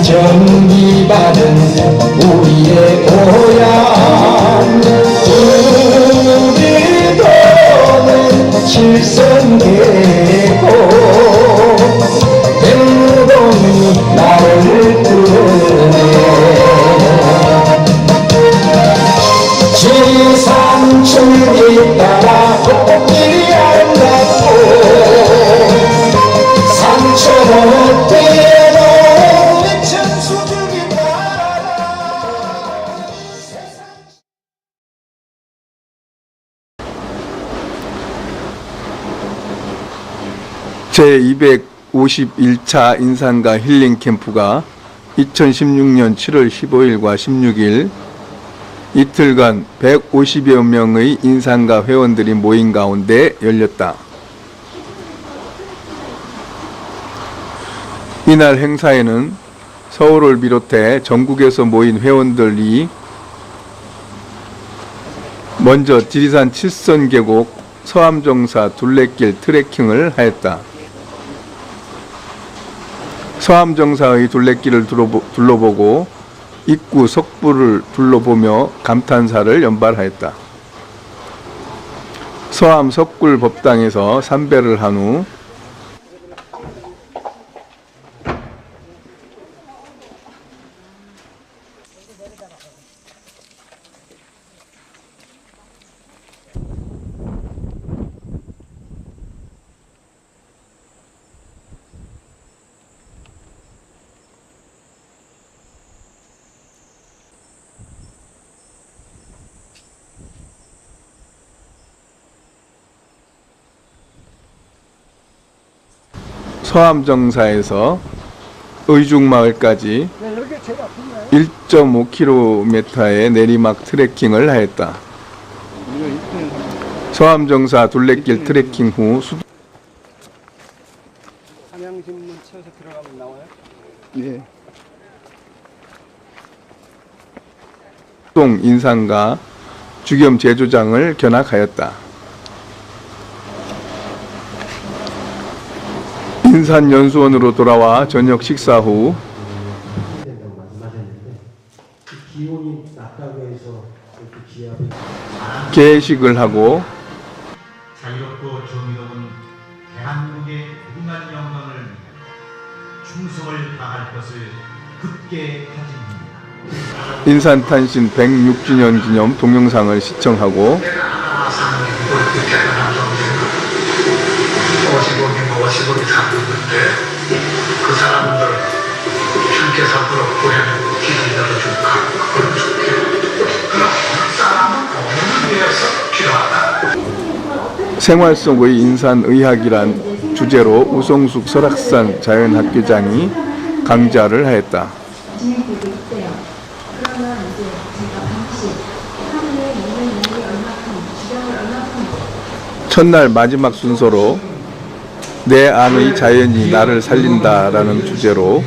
정기받은 우리의 고향 우리도는 칠성계고 백로동이 나를 부르네 지산줄기 따라 꽃길이 아름답고 산처럼 뛰어놓은 천수죽이 나라 제251차 인산가 힐링 캠프가 2016년 7월 15일과 16일 이틀간 150여 명의 인산가 회원들이 모인 가운데 열렸다. 이날 행사에는 서울을 비롯해 전국에서 모인 회원들이 먼저 지리산 칠선 계곡 서암정사 둘레길 트레킹을 하였다. 서암정사의 둘레길을 둘러보고 입구 석불을 둘러보며 감탄사를 연발하였다. 서암 석굴 법당에서 삼배를 한 후 서암정사에서 의중마을까지 1.5km의 내리막 트레킹을 하였다. 서암정사 둘레길 트레킹 후 상향신문 채워서 들어가면 나와요? 예. 수동 인산가 주겸 제조장을 견학하였다. 인산연수원으로 돌아와 저녁 식사 후 개식을 하고 자유롭고 정의로운 대한민국의 무궁한 영광을 위해 충성을 다할 것을 굳게 다짐합니다. 인산탄신 106주년 기념 동영상을 시청하고 50억이 살았는데 그 사람들 함께 살도록 구해내고 기다리다가 좀 가고 그런 쪽에 사람은 공연을 위해서 필요하다. 생활 속의 인산의학이란 주제로 우성숙 설악산 자연학교장이 강좌를 하였다. 첫날 마지막 순서로 내 안의 자연이 나를 살린다라는 주제로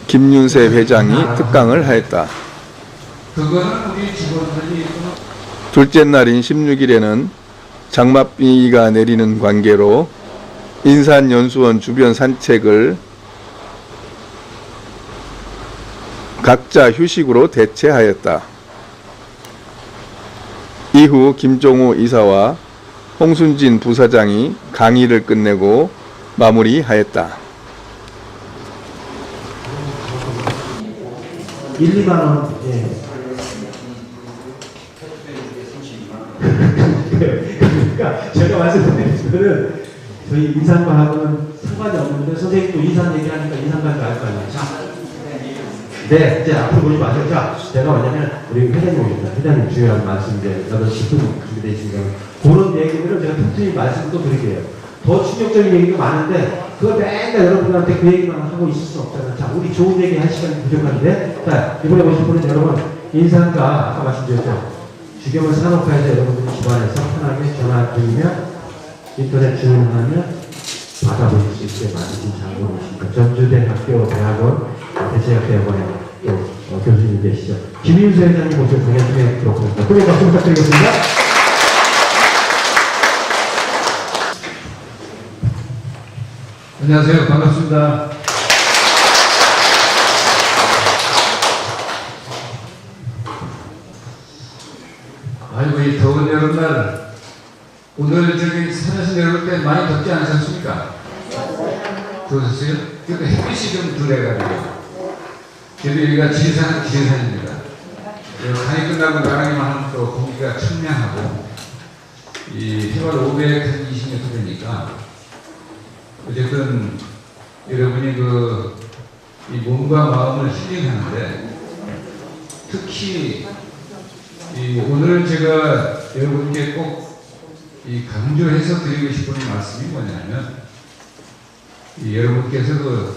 김윤세 회장이 특강을 하였다. 둘째 날인 16일에는 장맛비가 내리는 관계로 인산연수원 주변 산책을 각자 휴식으로 대체하였다. 이후 김종호 이사와 홍순진 부사장이 강의를 끝내고 마무리하였다. 1, 2만 원. 예. 그러니까 제가 말씀드리는 저희 인산과학은 상관이 없는데 선생님도 인산 얘기하니까 인산과학을 알 거 아니에요. 자, 네, 이제 앞으로 보지 마세요. 자, 제가 뭐냐면 우리 회장님 오십니다. 회장님 중요한 말씀 이제 8시 10분 준비되어 있으니까 그런 얘기들을 제가 틈틈이 말씀도 드릴게요. 더 충격적인 얘기가 많은데 그걸 맨날 여러분들한테 그 얘기만 하고 있을 수 없잖아요. 자, 우리 좋은 얘기 할 시간이 부족한데 자, 이번에 오실 분은 여러분 인산과 아까 말씀드렸죠. 주겸을 산업화해서 여러분들이 집안에서 편하게 전화 드리면 인터넷 주문하면 받아보실 수 있게 만드신 장본이십니다. 전주대학교 대학원 대체학대학원의 또 교수님 계시죠. 김윤수 회장님 모시고 정해주도록 하겠습니다. 큰 박수 부탁드리겠습니다. 안녕하세요. 반갑습니다. 정말 오늘 저기 산에서 내려올 때 많이 덥지 않으셨습니까? 그러셨어요? 그래도 햇빛이 좀 덜해가지고. 그래도 여기가 지리산입니다. 강이 끝나고 나가기만 하면 또 공기가 청량하고, 이 해발 520m 되니까, 어쨌든 여러분이 이 몸과 마음을 힐링하는데, 특히 오늘 제가 여러분께 꼭 강조해서 드리고 싶은 말씀이 뭐냐면, 여러분께서도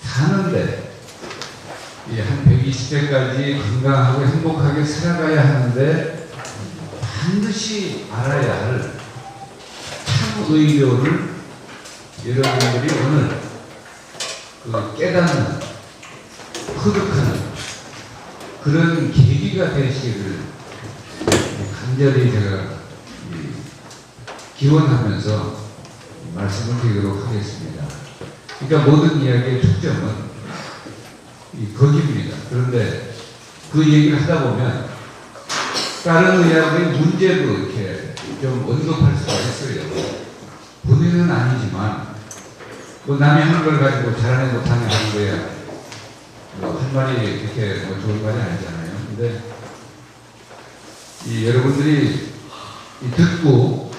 사는데 한 120세까지 건강하고 행복하게 살아가야 하는데 반드시 알아야 할 참의료를 여러분들이 오늘 깨닫는, 흡입하는 그런 계기가 되시기를 간절히 제가 기원하면서 말씀을 드리도록 하겠습니다. 그러니까 모든 이야기의 초점은 거기입니다. 그런데 그 얘기를 하다 보면 다른 의학의 문제도 이렇게 좀 언급할 수가 있어요. 본인은 아니지만 남이 하는 걸 가지고 잘하는 못하는 하는 거야 한 말이 이렇게 좋은 말이 아니잖아요. 근데 여러분들이 듣고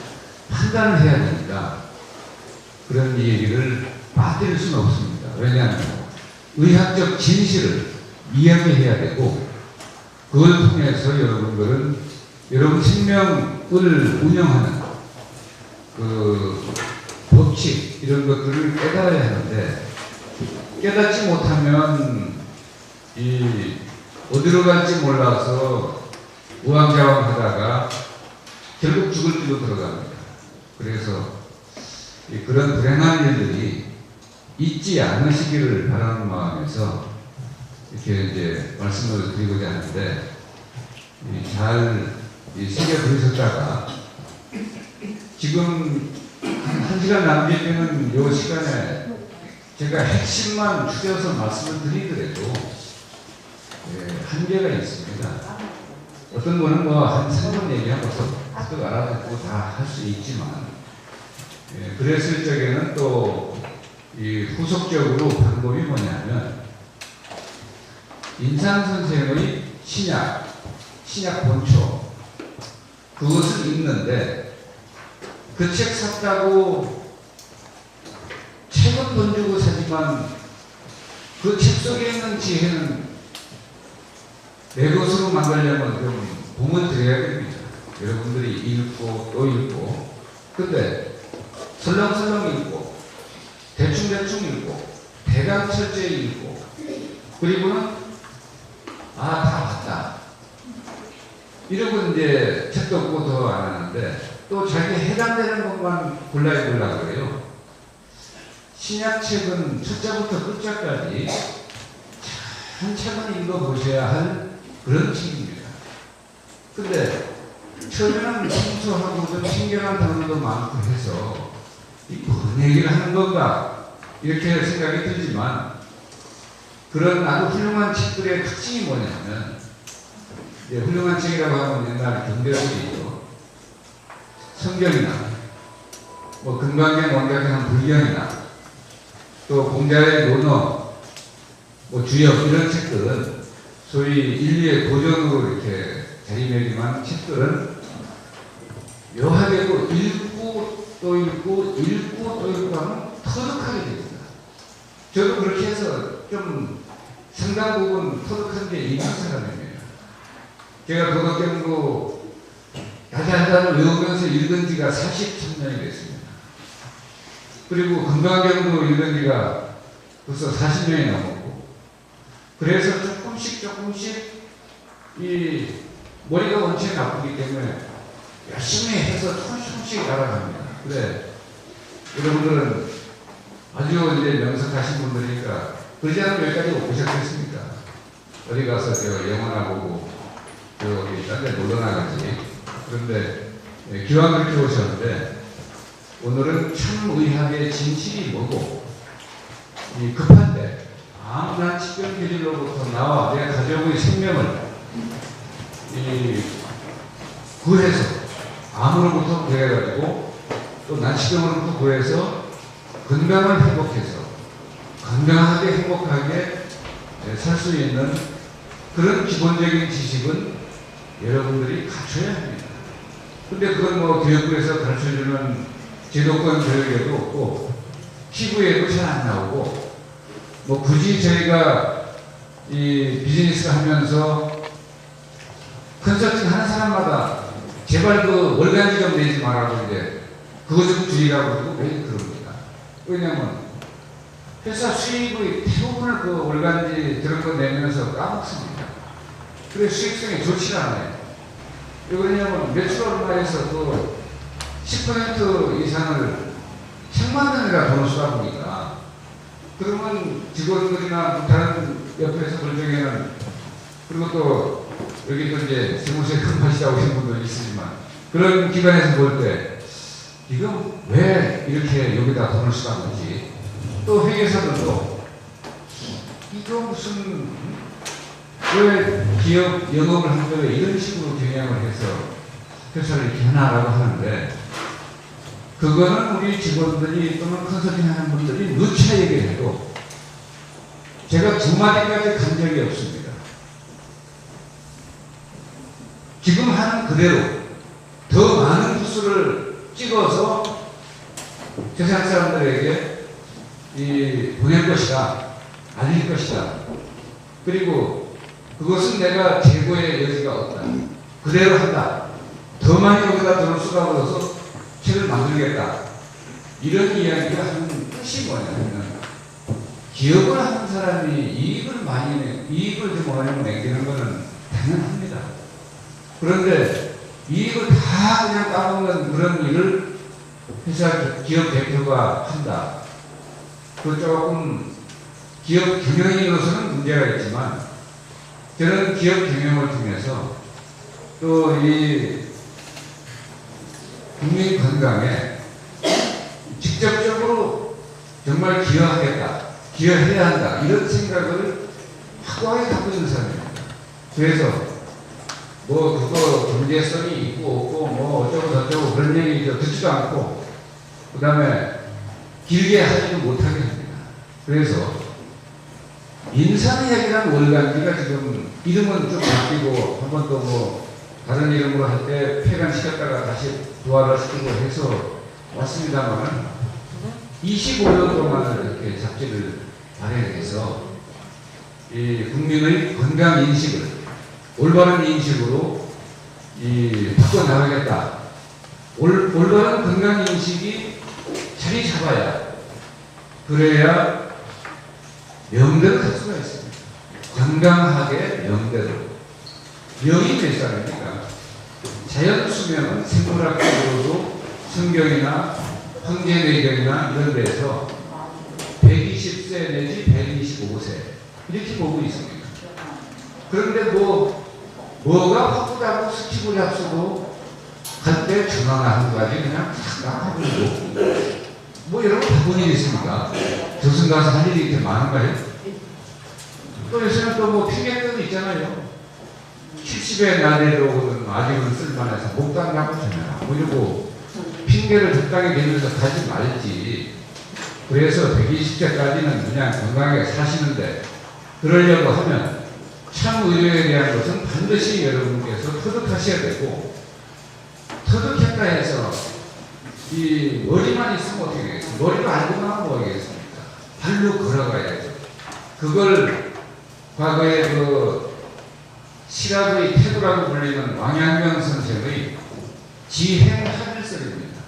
판단을 해야 되니까 그런 얘기를 빠뜨릴 수는 없습니다. 왜냐하면 의학적 진실을 이야기해야 되고, 그걸 통해서 여러분들은 여러분 생명을 운영하는 법칙 이런 것들을 깨달아야 하는데, 깨닫지 못하면 어디로 갈지 몰라서 우왕좌왕하다가 결국 죽을 길로 들어갑니다. 그래서 그런 불행한 일들이 있지 않으시기를 바라는 마음에서 이렇게 이제 말씀을 드리고자 하는데, 잘 새겨 들으셨다가 지금 1시간 남짓되는 이 시간에 제가 핵심만 추려서 말씀을 드리더라도 한계가 있습니다. 어떤 분은 한 3분 얘기하고서 또 알아듣고 다 할 수 있지만, 그랬을 적에는 또 후속적으로 방법이 뭐냐면, 인상 선생의 신약 본초, 그것을 읽는데 그 책 샀다고 책은 돈 주고 사지만 그 책 속에 있는 지혜는 내 것으로 만들려면 좀 공을 들여야 됩니다. 여러분들이 읽고 또 읽고, 근데 설렁설렁 읽고 대충대충 읽고 대강 철저히 읽고, 그리고는 다 봤다 이러고 이제 책도 없고 더 안 하는데, 또 자기 해당되는 것만 골라보려고 그래요. 신약책은 첫자부터 끝자까지 한참은 읽어보셔야 할 그런 책입니다. 근데 처음에는 순수하고 좀 친절한 단어도 많고 해서 뭔 얘기를 하는 건가 이렇게 생각이 들지만, 그런 아주 훌륭한 책들의 특징이 뭐냐면, 훌륭한 책이라고 하면 옛날 경제들이죠. 성경이나 금강경 원각한 불경이나 또 공자의 논어, 주역 이런 책들은 소위 인류의 고전으로 이렇게 자리매김한 책들은 묘하게도 읽고 또 읽고 읽고 또 읽고 하면 터득하게 됩니다. 저도 그렇게 해서 좀 상당 부분 터득한 게 있는 사람입니다. 제가 도덕경도 다자다를 외우면서 읽은 지가 43년이 됐습니다. 그리고 건강경도 읽은 지가 벌써 40년이 넘었고, 그래서 조금씩 이 머리가 원체 나쁘기 때문에 열심히 해서 조금씩 알아갑니다. 그래, 여러분들은 아주 이제 명석하신 분들이니까 그러지 않으면 여기까지 오셨겠습니까? 어디 가서 영화나 보고 어디 딴 데 놀러 나가지. 그런데 기왕 그렇게 오셨는데, 오늘은 참의학의 진실이 뭐고, 급한데 아무나 치병기질로부터 나와 내 가족의 생명을 구해서 암으로부터 구해가지고 또 난치병으로부터 구해서 건강을 회복해서 건강하게 행복하게 살 수 있는 그런 기본적인 지식은 여러분들이 갖춰야 합니다. 근데 그건 뭐 교육부에서 가르쳐주는 제도권 교육에도 없고 피부에도 잘 안 나오고 뭐 굳이 저희가 이 비즈니스를 하면서 컨설팅 하는 사람마다 제발 그 월간지 좀 내지 말라고 이제 그거 좀 줄이라고 그러고 왜 그럽니다. 왜냐면 회사 수입의 대부분을 그 월간지 그런 거 내면서 까먹습니다. 그래서 수익성이 좋지 않아요. 왜 그러냐면 매출 얼마에서 그 10% 이상을 100만 원이라 돈을 쓰다 보니까 그러면 직원들이나 다른 옆에서 결정에는 그리고 또 여기 또 이제 세무서에 큰 밭이라고 하신 분도 있으지만 그런 기관에서 볼 때 이거 왜 이렇게 여기다 돈을 쓰다 보지? 또 회계사들도 이거 무슨 왜 기업 영업을 하는데 이런 식으로 경영을 해서 회사를 이렇게 하나라고 하는데 그거는 우리 직원들이 또는 컨설팅 하는 분들이 누차 얘기해도 제가 두 마디까지 간 적이 없습니다. 지금 하는 그대로 더 많은 부수를 찍어서 세상 사람들에게 보낼 것이다. 알릴 것이다. 그리고 그것은 내가 재고의 여지가 없다. 그대로 한다. 더 많이 여기다 돈을 쏟아부어서 책을 만들겠다. 이런 이야기가 하는 뜻이 뭐냐면 기업을 하는 사람이 이익을 좀 많이 남기는 것은 당연합니다. 그런데 이익을 다 그냥 따먹는 그런 일을 회사 기업 대표가 한다. 그 조금 기업 경영인으로서는 문제가 있지만 저는 기업 경영을 통해서 또 이 국민 건강에 직접적으로 정말 기여하겠다, 기여해야 한다 이런 생각을 확고하게 갖고 있는 사람입니다. 그래서 뭐 그거 경제성이 있고 없고 뭐 어쩌고 저쩌고 그런 얘기 듣지도 않고 그 다음에 길게 하지는 못하게 합니다. 그래서 인상이야기라는 월간지가 지금 이름은 좀 바뀌고 한 번 또 뭐 다른 이름으로 할 때 폐간시켰다가 다시 부활을 시키고 해서 왔습니다만 25년 동안을 이렇게 잡지를 발행해서 이 국민의 건강 인식을 올바른 인식으로 바꿔나가겠다. 올바른 건강 인식이 자리 잡아야 그래야 명대로 갈 수가 있습니다. 건강하게 명대로. 명이 몇 살입니까? 자연 수명은 생물학적으로도 성경이나 황제내경이나 이런 데서 120세 내지 125세 이렇게 보고 있습니다. 그런데 뭐가 바쁘다고 스킵을 잡수고 갈 때 전화나 한 가지 그냥 탁 나가버리고 뭐 여러분 바쁜 일 있습니까? 저승 가서 할 일이 이렇게 많은가요? 또 요새는 또 뭐 핑계대도 있잖아요. 70의 나이로는 아직은 쓸만해서 목단 나쁘잖아요. 그리고 핑계를 적당히 대면서 가지 말지. 그래서 120세까지는 그냥 건강하게 사시는데 그러려고 하면 참 의료에 대한 것은 반드시 여러분께서 터득하셔야 되고 터득했다 해서 이 머리만 있으면 어떻게 되겠습니까? 머리로 알고만 하면 뭐 하겠습니까? 발로 걸어가야죠. 그걸 과거에 그 시각의 태도라고 불리는 왕양명 선생의 지행하늘설입니다.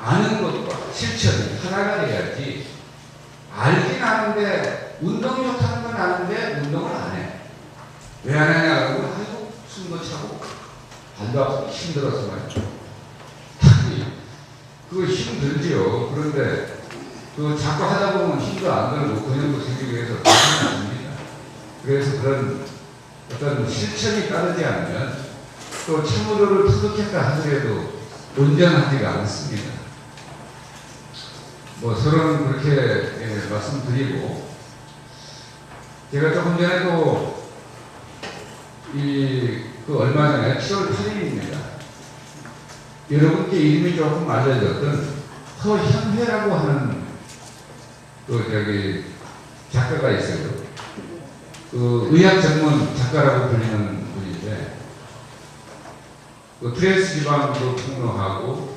아는 것과 실천이 하나가 돼야지. 알긴 아는데 운동이 좋다는 건 아는데 운동을 안 해. 왜 안 하냐 하고 아이고 숨도 차고 발도 아프고 힘들어서 말이죠. 그거 힘들지요. 그런데 그 자꾸 하다 보면 힘도 안 들고 근육도 생기기 위해서 힘이 안 듭니다. 그래서 그런 어떤 실천이 따르지 않으면 또 참으로를 터득했다 하더라도 온전하지가 않습니다. 뭐 서로는 그렇게 말씀드리고 제가 조금 전에도 그 얼마 전에 7월 8일입니다. 여러분께 이름이 조금 알려졌던 허현회라고 하는 작가가 있어요. 의학 전문 작가라고 불리는 분인데 프레스 지방도 폭로하고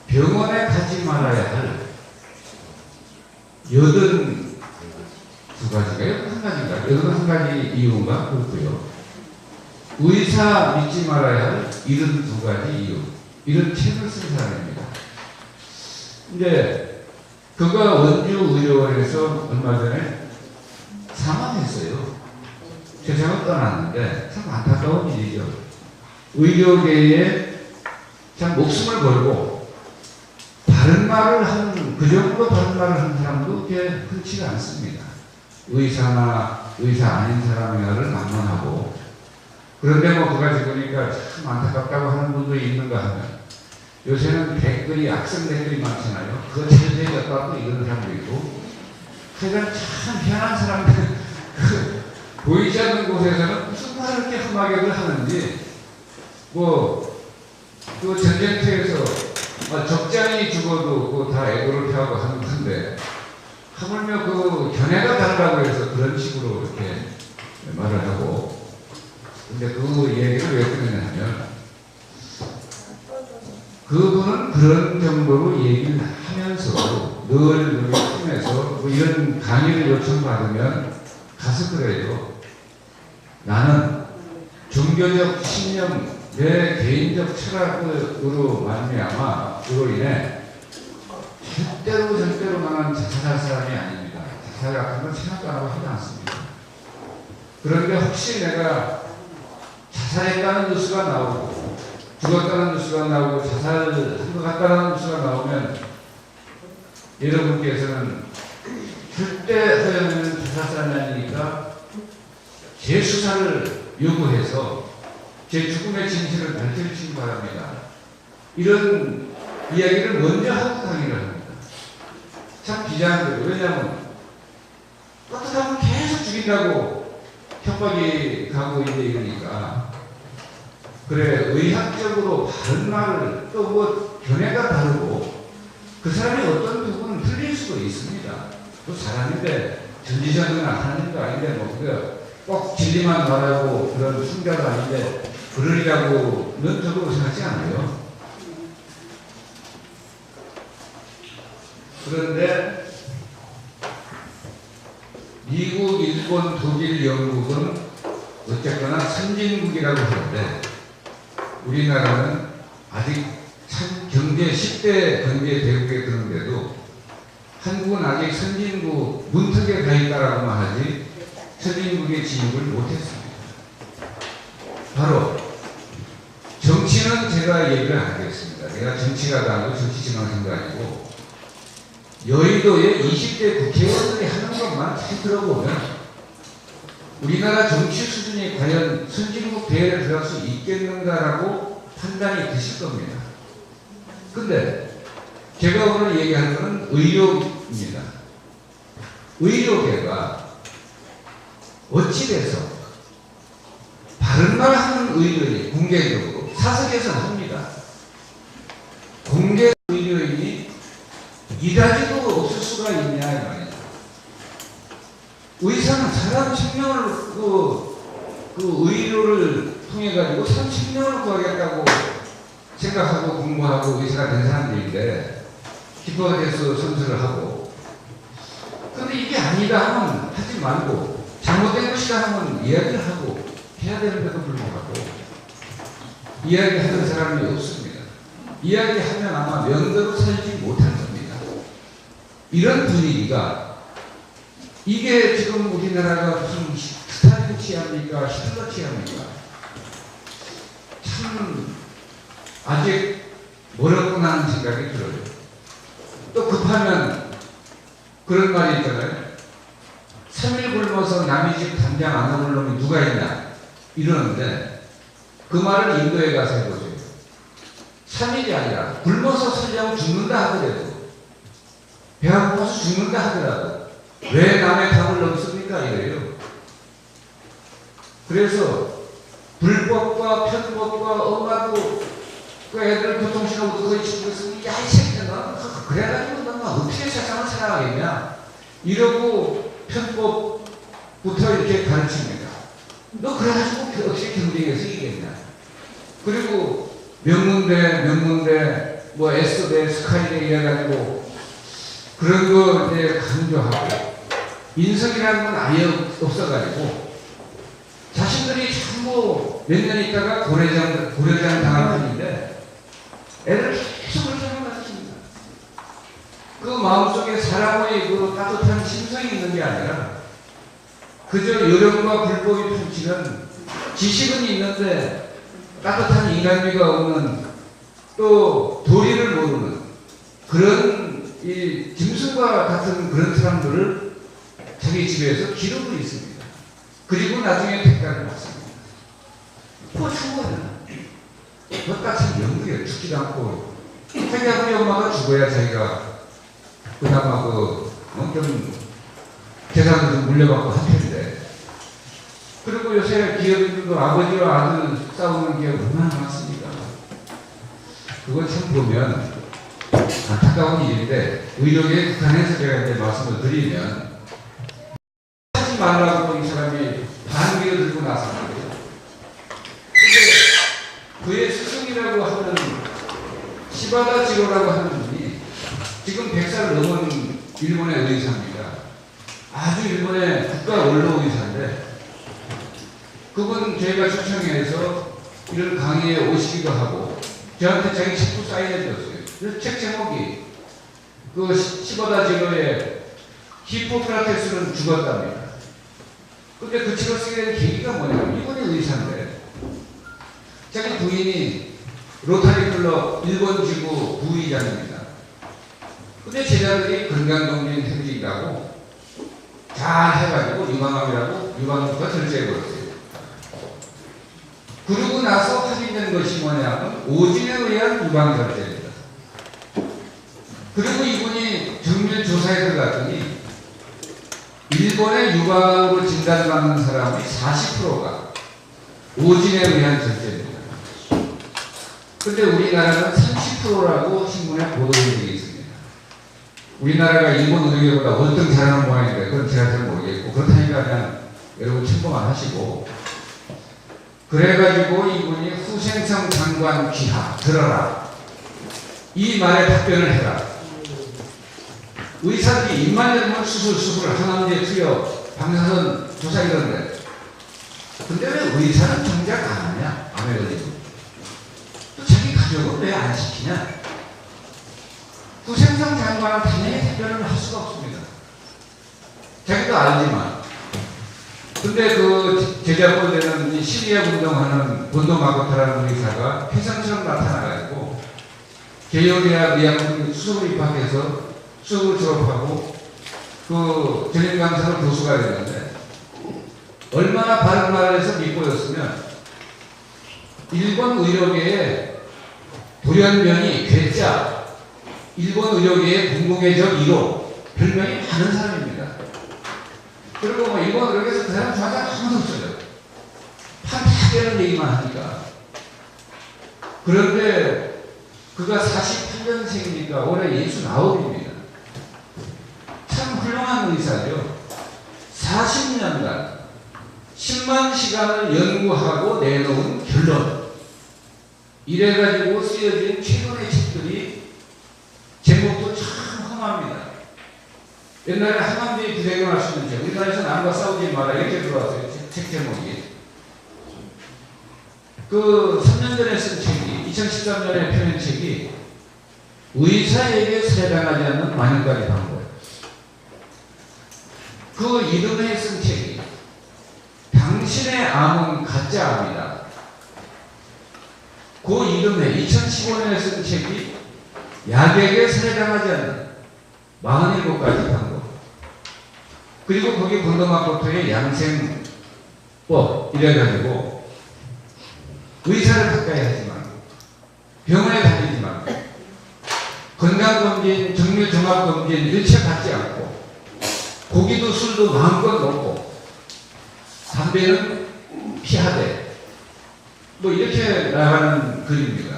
병원에 가지 말아야 할 82가지인가요? 한 가지인가요? 81가지 이유인가? 그렇고요. 의사 믿지 말아야 할 72가지 이유. 이런 책을 쓴 사람입니다. 근데 그가 원주의료원에서 얼마 전에 사망했어요. 세상을 떠났는데 참 안타까운 일이죠. 의료계에 참 목숨을 걸고 바른 말을 하는, 그 정도 바른 말을 하는 사람도 그렇게 흔치가 않습니다. 의사나 의사 아닌 사람이나를 만만하고. 그런데 뭐 그가 죽으니까 참 안타깝다고 하는 분도 있는가 하면 요새는 댓글이, 악성 댓글이 많잖아요. 그거 제대로 이런 사람도 있고. 하여간 참 희한한 사람들. 보이지 않는 곳에서는 무슨 말을 이렇게 험하게 하는지, 그 전쟁터에서 적장이 죽어도 다 애도를 표하고 하는 건데, 하물며 그 견해가 다르다고 해서 그런 식으로 이렇게 말을 하고, 근데 그 얘기를 왜 끊느냐면, 그분은 그런 정도로 얘기를 하면서 늘 팀에서 이런 강의를 요청받으면 가서 그래요. 나는 종교적 신념, 내 개인적 철학으로 말미암아 그로 인해 절대로 나는 자살할 사람이 아닙니다. 자살 같은 건 생각도 안 하고 하지 않습니다. 그런데 혹시 내가 자살했다는 뉴스가 나오고 죽었다는 뉴스가 나오고 자살한 것 같다는 뉴스가 나오면 여러분께서는 절대 허영은 자살사람이 아니니까 재수사를 요구해서 제 죽음의 진실을 밝혀주시기 바랍니다. 이런 이야기를 먼저 하고 강의를 합니다. 참 비장한 거예요. 왜냐하면 어떻게 하면 계속 죽인다고 협박이 가고 있는데 이러니까, 그래 의학적으로 바른 말을, 또 뭐 견해가 다르고 그 사람이 어떤 부분은 틀릴 수도 있습니다. 또 사람인데 전지전능한 하나님도 아닌데 꼭 진리만 말하고 그런 순자가 아닌데 그러리라고는 저도 생각하지 않아요. 그런데 미국, 일본, 독일, 영국은 어쨌거나 선진국이라고 하는데 우리나라는 아직 참 경제 10대 경제 대국에 드는데도 한국은 아직 선진국 문턱에 가 있다라고만 하지 선진국의 진입을 못했습니다. 바로 정치는 제가 얘기를 안 하겠습니다. 내가 정치가도 아니고 정치 지망생도 아니고 여의도의 20대 국회의원들이 하는 것만 잘 들어보면 우리나라 정치 수준이 과연 선진국 대회에 들어갈 수 있겠는가라고 판단이 드실 겁니다. 근데 제가 오늘 얘기하는 것은 의료입니다. 의료계가 어찌돼서 바른 말 하는 의료인이 공개적으로 사석에서는 합니다. 공개 의료인이 이다지도 없을 수가 있냐 이 말이죠. 의사는 사람 생명을 그 의료를 통해 가지고 사람 생명을 구하겠다고 생각하고 공부하고 의사가 된 사람들인데 기뻐해서 선서를 하고, 근데 이게 아니다 하면 하지 말고 잘못된 것이다 하면 이야기를 하고 해야 되는데도 불구하고 이야기하는 사람이 없습니다. 이야기하면 아마 명대로 살지 못할 겁니다. 이런 분위기가, 이게 지금 우리나라가 무슨 스탈린 취합니까? 히틀러 취합니까? 참 아직 멀었구나 하는 생각이 들어요. 또 급하면 그런 말이 있잖아요. 3일 굶어서 남의 집 담장 안 오는 놈이 누가 있냐 이러는데, 그 말을 인도에 가서 해보세요. 3일이 아니라 굶어서 살려고 죽는다 하더라도, 배가 고파서 죽는다 하더라도 왜 남의 밥을 넘습니까 이래요. 그래서 불법과 편법과 엄마도 그 애들 교통신호도 거의 지키고 있으면 야, 이 새끼야, 너 그래가지고 너 어떻게 세상을 살아가겠냐? 이러고 편법부터 이렇게 가르칩니다. 너 그래가지고 어떻게 경쟁에서 이기겠냐? 그리고 명문대, 뭐 S대, 스카이대 이래가지고 그런 거 이제 강조하고 인성이라는 건 아예 없어가지고 자신들이 전부 몇 년 있다가 고려장 당할 뿐인데 애들 계속 그렇게 하는 것 같습니다. 그 마음속에 사람의 그 따뜻한 심성이 있는 게 아니라 그저 요령과 불법이 펼치는 지식은 있는데 따뜻한 인간미가 없는 또 도리를 모르는 그런 이 짐승과 같은 그런 사람들을 자기 집에서 기르고 있습니다. 그리고 나중에 대가를 받습니다. 죽어요. 그것같은 영구에 죽지도 않고 자기 아버지 엄마가 죽어야 자기가 그나마 좀 재산을 좀 물려받고 할 텐데 그리고 요새 기업인들도 아버지와 아들 싸우는 게 얼마나 많습니까? 그걸 참 보면 안타까운 일인데 의료계 북한에서 제가 이제 말씀을 드리면 하지 말라고 이 사람이 반기를 들고 나섰는데요. 그의 스승이라고 하는 시바다 지로라고 하는 분이 지금 100살을 넘은 일본의 의사입니다. 아주 일본의 국가 원로 의사인데 그분 저희가 초청해서 이런 강의에 오시기도 하고 저한테 자기 책도 사인해 줬어요. 그 책 제목이 그 시바다 지로의 히포크라테스는 죽었답니다. 근데 그 책을 쓰게 된 계기가 뭐냐면 이분이 의사인데 자기 부인이 로타리 클럽 일본 지부 부의장입니다. 근데 제자들이 건강검진 해드린다고 잘 해가지고 유방암이라고 유방암부터 절제해버렸어요. 그러고 나서 확인된 것이 뭐냐면 오진에 의한 유방절제입니다. 그리고 이분이 정밀 조사에 들어갔더니 일본의 유방암으로 진단받는 사람의 40%가 오진에 의한 절제입니다. 근데 우리나라는 30%라고 신문에 보도된 적이 있습니다. 우리나라가 일본 의료계보다 월등 잘하는 모양인데 그건 제가 잘 모르겠고 그렇다니까 그냥 여러분 참고만 하시고 그래가지고 이분이 후생성 장관 귀하 들어라 이 말에 답변을 해라. 의사들이 입만 열면 수술 항암제 투여 방사선 조사 이런데 근데 왜 의사는 정작 안 하냐? 암에 걸리고 또 자기 가족은 왜 안 시키냐? 후생성 장관은 당연히 답변을 할 수가 없습니다. 자기도 알지만 근데 그 제자 꼴되는 시리아 운동하는 본도 마코타라는 의사가 회상처럼 나타나가지고 개요대학 의학부 수업을 입학해서 수업을 졸업하고 그 전임 강사로 교수가 됐는데 얼마나 바른 말을 해서 믿고였으면 일본 의료계의 돌연변이 괴짜 일본 의료계의 공공의적 1호 별명이 많은 사람입니다. 그리고 뭐 일본 의료계에서 그 사람 좋아하는 사람 아무도 없어요. 판타지라는 얘기만 하니까. 그런데 그가 48년생이니까 올해 69입니다. 참 훌륭한 의사죠. 40년간 10만 시간을 연구하고 내놓은 결론. 이래가지고 쓰여진 최근의 책들이 제목도 참 험합니다. 옛날에 한강대에 부대경할 수 있는 책, 우리나라에서 남과 싸우지 마라 이렇게 들어왔어요. 책 제목이. 그 3년 전에 쓴 책이 2013년에 펴낸 책이 의사에게 살해당하지 않는 만연가지 방법. 그 이듬해 쓴 책이 당신의 암은 가짜 암이다. 그 이듬해 2015년에 쓴 책이 약에게 살해당하지 않는 47가지 방법. 그리고 거기 본도마코토의 양생법 이래가지고 의사를 가까이 하지 말고 병원에 다니지 말고 건강검진, 정밀종합검진 일체 받지 않고 고기도 술도 마음껏 먹고 담배는 피하되 뭐 이렇게 나가는 글입니다.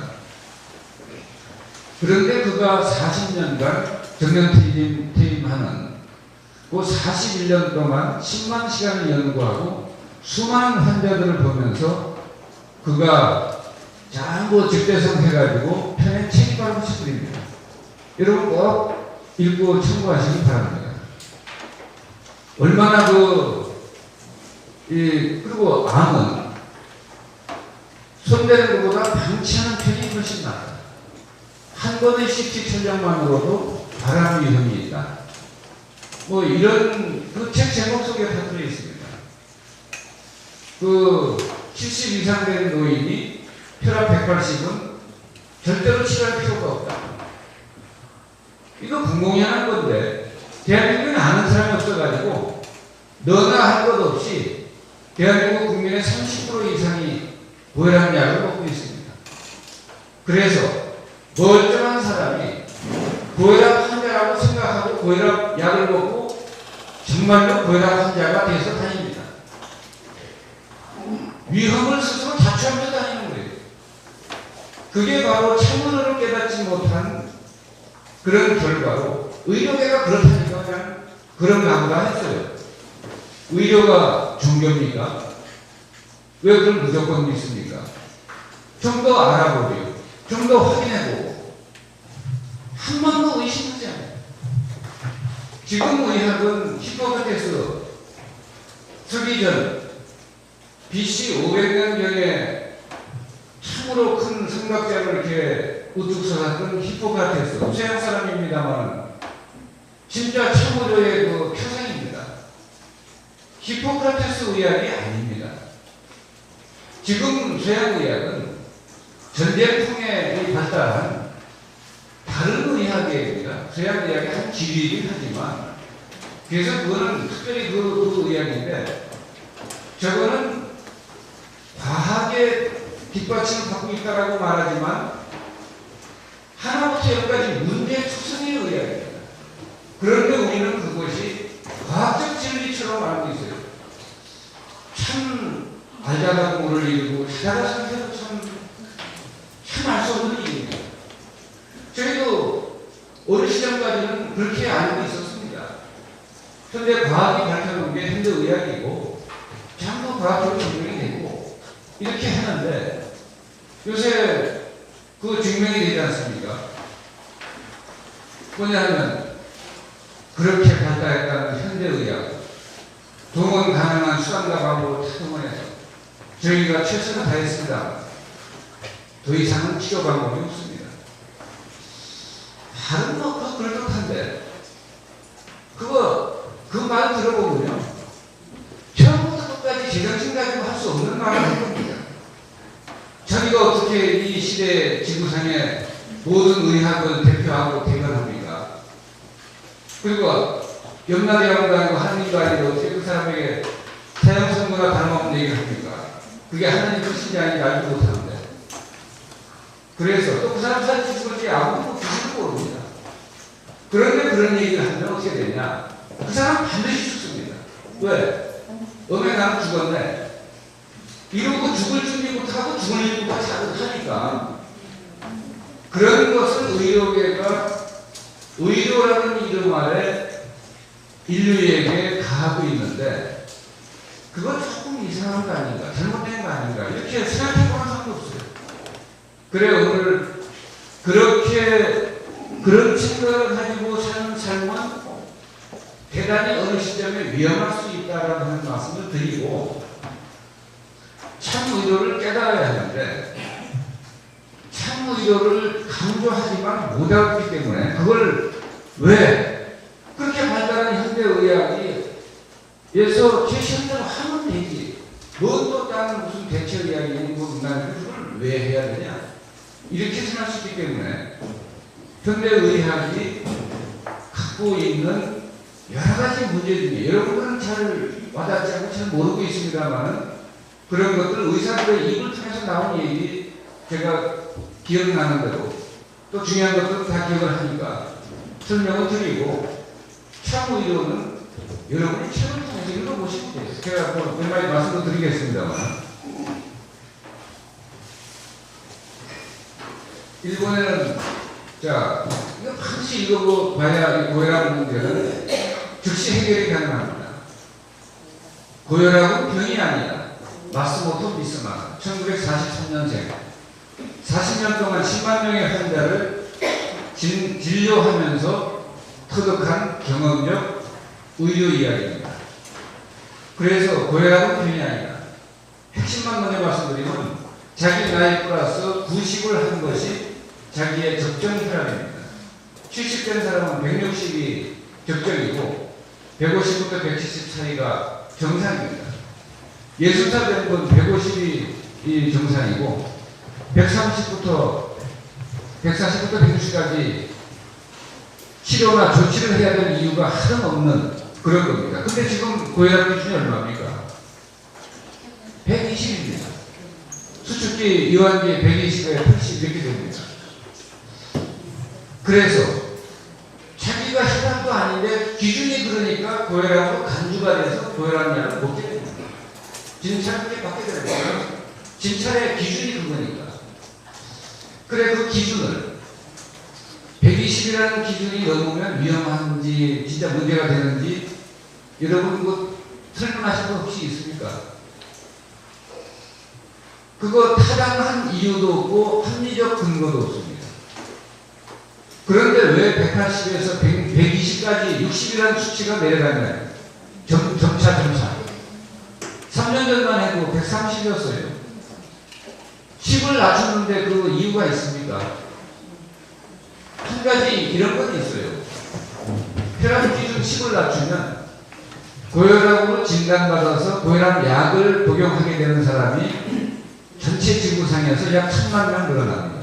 그런데 그가 40년간 정년 퇴임하는 그 41년 동안 10만 시간을 연구하고 수많은 환자들을 보면서 그가 전부 적대성 해가지고 편에 책이 바로 붙여드립니다. 여러분 꼭 읽고 참고하시기 바랍니다. 얼마나 그리고 암은 손대는 것보다 방치하는 편이 훨씬 낫다. 한 번의 CT 촬영만으로도 발암 위험이 있다. 뭐 이런 그 책 제목 속에 다 들어 있습니다. 그 70 이상 된 노인이 혈압 180은 절대로 치료할 필요가 없다. 이거 공공연한 건데 대한민국에 아는 사람이 없어가지고 너나 할 것 없이 대한민국 국민의 30% 이상이 고혈압 약을 먹고 있습니다. 그래서 멀쩡한 사람이 고혈압 환자라고 생각하고 고혈압 약을 먹고 정말로 고혈압 환자가 돼서 다닙니다. 위험을 스스로 자초하면서 다니는 거예요. 그게 바로 참으로를 깨닫지 못한 그런 결과로 의료계가 그렇다니까 그냥 그런가 보다 했어요. 의료가 종교입니까? 왜 그걸 무조건 믿습니까? 좀 더 알아보고요. 좀 더 확인해보고 한 번도 의심하지 않아요. 지금 의학은 히포크라테스 서기 전 BC 500년경에 참으로 큰 성각자를 이렇게 우뚝 서았던 히포크라테스 서양 사람입니다만 진짜 참의료의 그 표상입니다. 히포크라테스 의학이 아닙니다. 지금 서양 의학은 전쟁풍에 발달한 다른 의학입니다. 서양 의학의 한 지리이긴 하지만 그래서 그거는 특별히 그 의학인데 저거는 과학의 뒷받침을 갖고 있다라고 말하지만 하나부터 열까지 문제 투성이의 의학입니다. 그런데 우리는 그것이 과학적 진리처럼 알고 있어요. 참 알다가 모를 일이고 자다가 상태도 참 알 수 없는 일입니다. 저희도 어느 시점까지는 그렇게 알고 있었습니다. 현대 과학이 밝혀놓은 게 현대 의학이고 전부 과학적으로 증명이 되고 이렇게 하는데 요새 그 증명이 되지 않습니까? 뭐냐면 그렇게 발달했다는 현대의학 동원 가능한 수단과 방법을 타동해서 저희가 최선을 다했습니다. 더 이상은 치료 방법이 없습니다. 다른 거 그럴듯한데 그 말 들어보면요 처음부터 끝까지 제정신 가지고 할 수 없는 말을 할 겁니다. 자기가 어떻게 이 시대 지구상의 모든 의학을 대표하고 대변합니까? 그리고 염라대왕도 아니고 하느님도 아니고 어떻게 그 사람에게 태양성보다 다름없는 얘기를 합니까? 그게 하나님 뜻인지 아닌지 알지 못하는데 그래서 또 그 사람 사실 죽을지 아무도 귀신도 모릅니다. 그런데 그런 얘기를 하면 어떻게 되냐? 그 사람 반드시 죽습니다. 왜? 나는 죽었네. 이러고 죽을 준비부터 하고 죽을 일부터 자극하니까 그런 것을 의료계가 의료라는 이름 아래 인류에게 가하고 있는데 그건 조금 이상한 거 아닌가 잘못된 거 아닌가 이렇게 생각해보는 사람도 없어요. 그래 오늘 그렇게 그런 생각을 가지고 사는 삶은 대단히 어느 시점에 위험할 수 있다라고 하는 말씀을 드리고 참의료를 깨달아야 하는데 참의료를 강조하지만 못하기 때문에 그걸 왜 그렇게 발달한 현대의학이 에서 최신대로 하면 되지 뭐 또 다른 무슨 대체의학이 뭐 인간이 그걸 왜 해야 되냐 이렇게 생각할 수 있기 때문에 현대의학이 갖고 있는 여러 가지 문제 중에 여러분들은 잘 와닿지 않고 잘 모르고 있습니다만 그런 것들 의사들의 입을 통해서 나온 얘기 제가 기억나는 대로 또 중요한 것들은 다 기억을 하니까 설명을 드리고 참의료는 여러분이 책을 통해서 읽어보시면 돼요. 제가 몇 마디 말씀을 드리겠습니다만 일본에는 자, 이거 반드시 읽어봐야 이 고혈압 문제는 즉시 해결이 가능합니다. 고혈압은 병이 아니다. 마스모토 미스마 1943년생 40년 동안 10만 명의 환자를 진료하면서 터득한 경험력 의료 이야기입니다. 그래서 고혈압은 병이 아니다. 핵심만 먼저 말씀드리면 자기 나이 플러스 90을 한 것이 자기의 적정 혈압입니다. 70된 사람은 160이 적정이고 150부터 170 사이가 정상입니다. 60살 된 분 150이 정상이고 140부터 160까지 치료나 조치를 해야 될 이유가 하등 없는 그런 겁니다. 근데 지금 고혈압 기준이 얼마입니까? 120입니다. 수축기, 이완기 120에 80 이렇게 됩니다. 그래서 자기가 혈압도 아닌데 기준이 그러니까 고혈압으로 간주가 돼서 고혈압 약을 먹게 됩니다. 진찰에 받게 됩니다. 진찰의 기준이 그거니까. 그래 그 기준을 120이라는 기준이 넘으면 위험한지 진짜 문제가 되는지 여러분 뭐 설명하실 거 혹시 있습니까? 그거 타당한 이유도 없고 합리적 근거도 없습니다. 그런데 왜 180에서 120까지 60이라는 수치가 내려가냐? 점차. 3년 전만 해도 130이었어요. 10을 낮추는데 그 이유가 있습니까? 한 가지 이런 건 있어요. 혈압 기준 10을 낮추면 고혈압으로 진단받아서 고혈압 약을 복용하게 되는 사람이 전체 지구상에서 약 1000만 명 늘어납니다.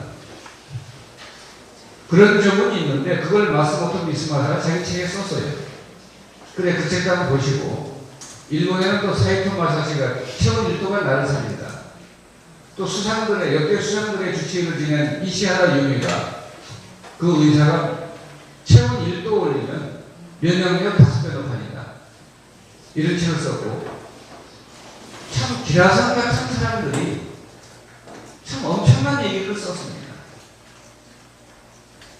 그런 점은 있는데 그걸 마스모토 미스마사가 자기 책에 썼어요. 그래 그 책도 한번 보시고 일본에는 또 사이토 마사시가 체온 1도가 나를 살린다. 또 수상들의 역대 수상들의 주치의를 지낸 이시하라 유미가 그 의사가 체온 1도 올리면 면역력 5배 높아진다. 이런 책을 썼고 참 기라성 같은 사람들이 참 엄청난 얘기를 썼습니다.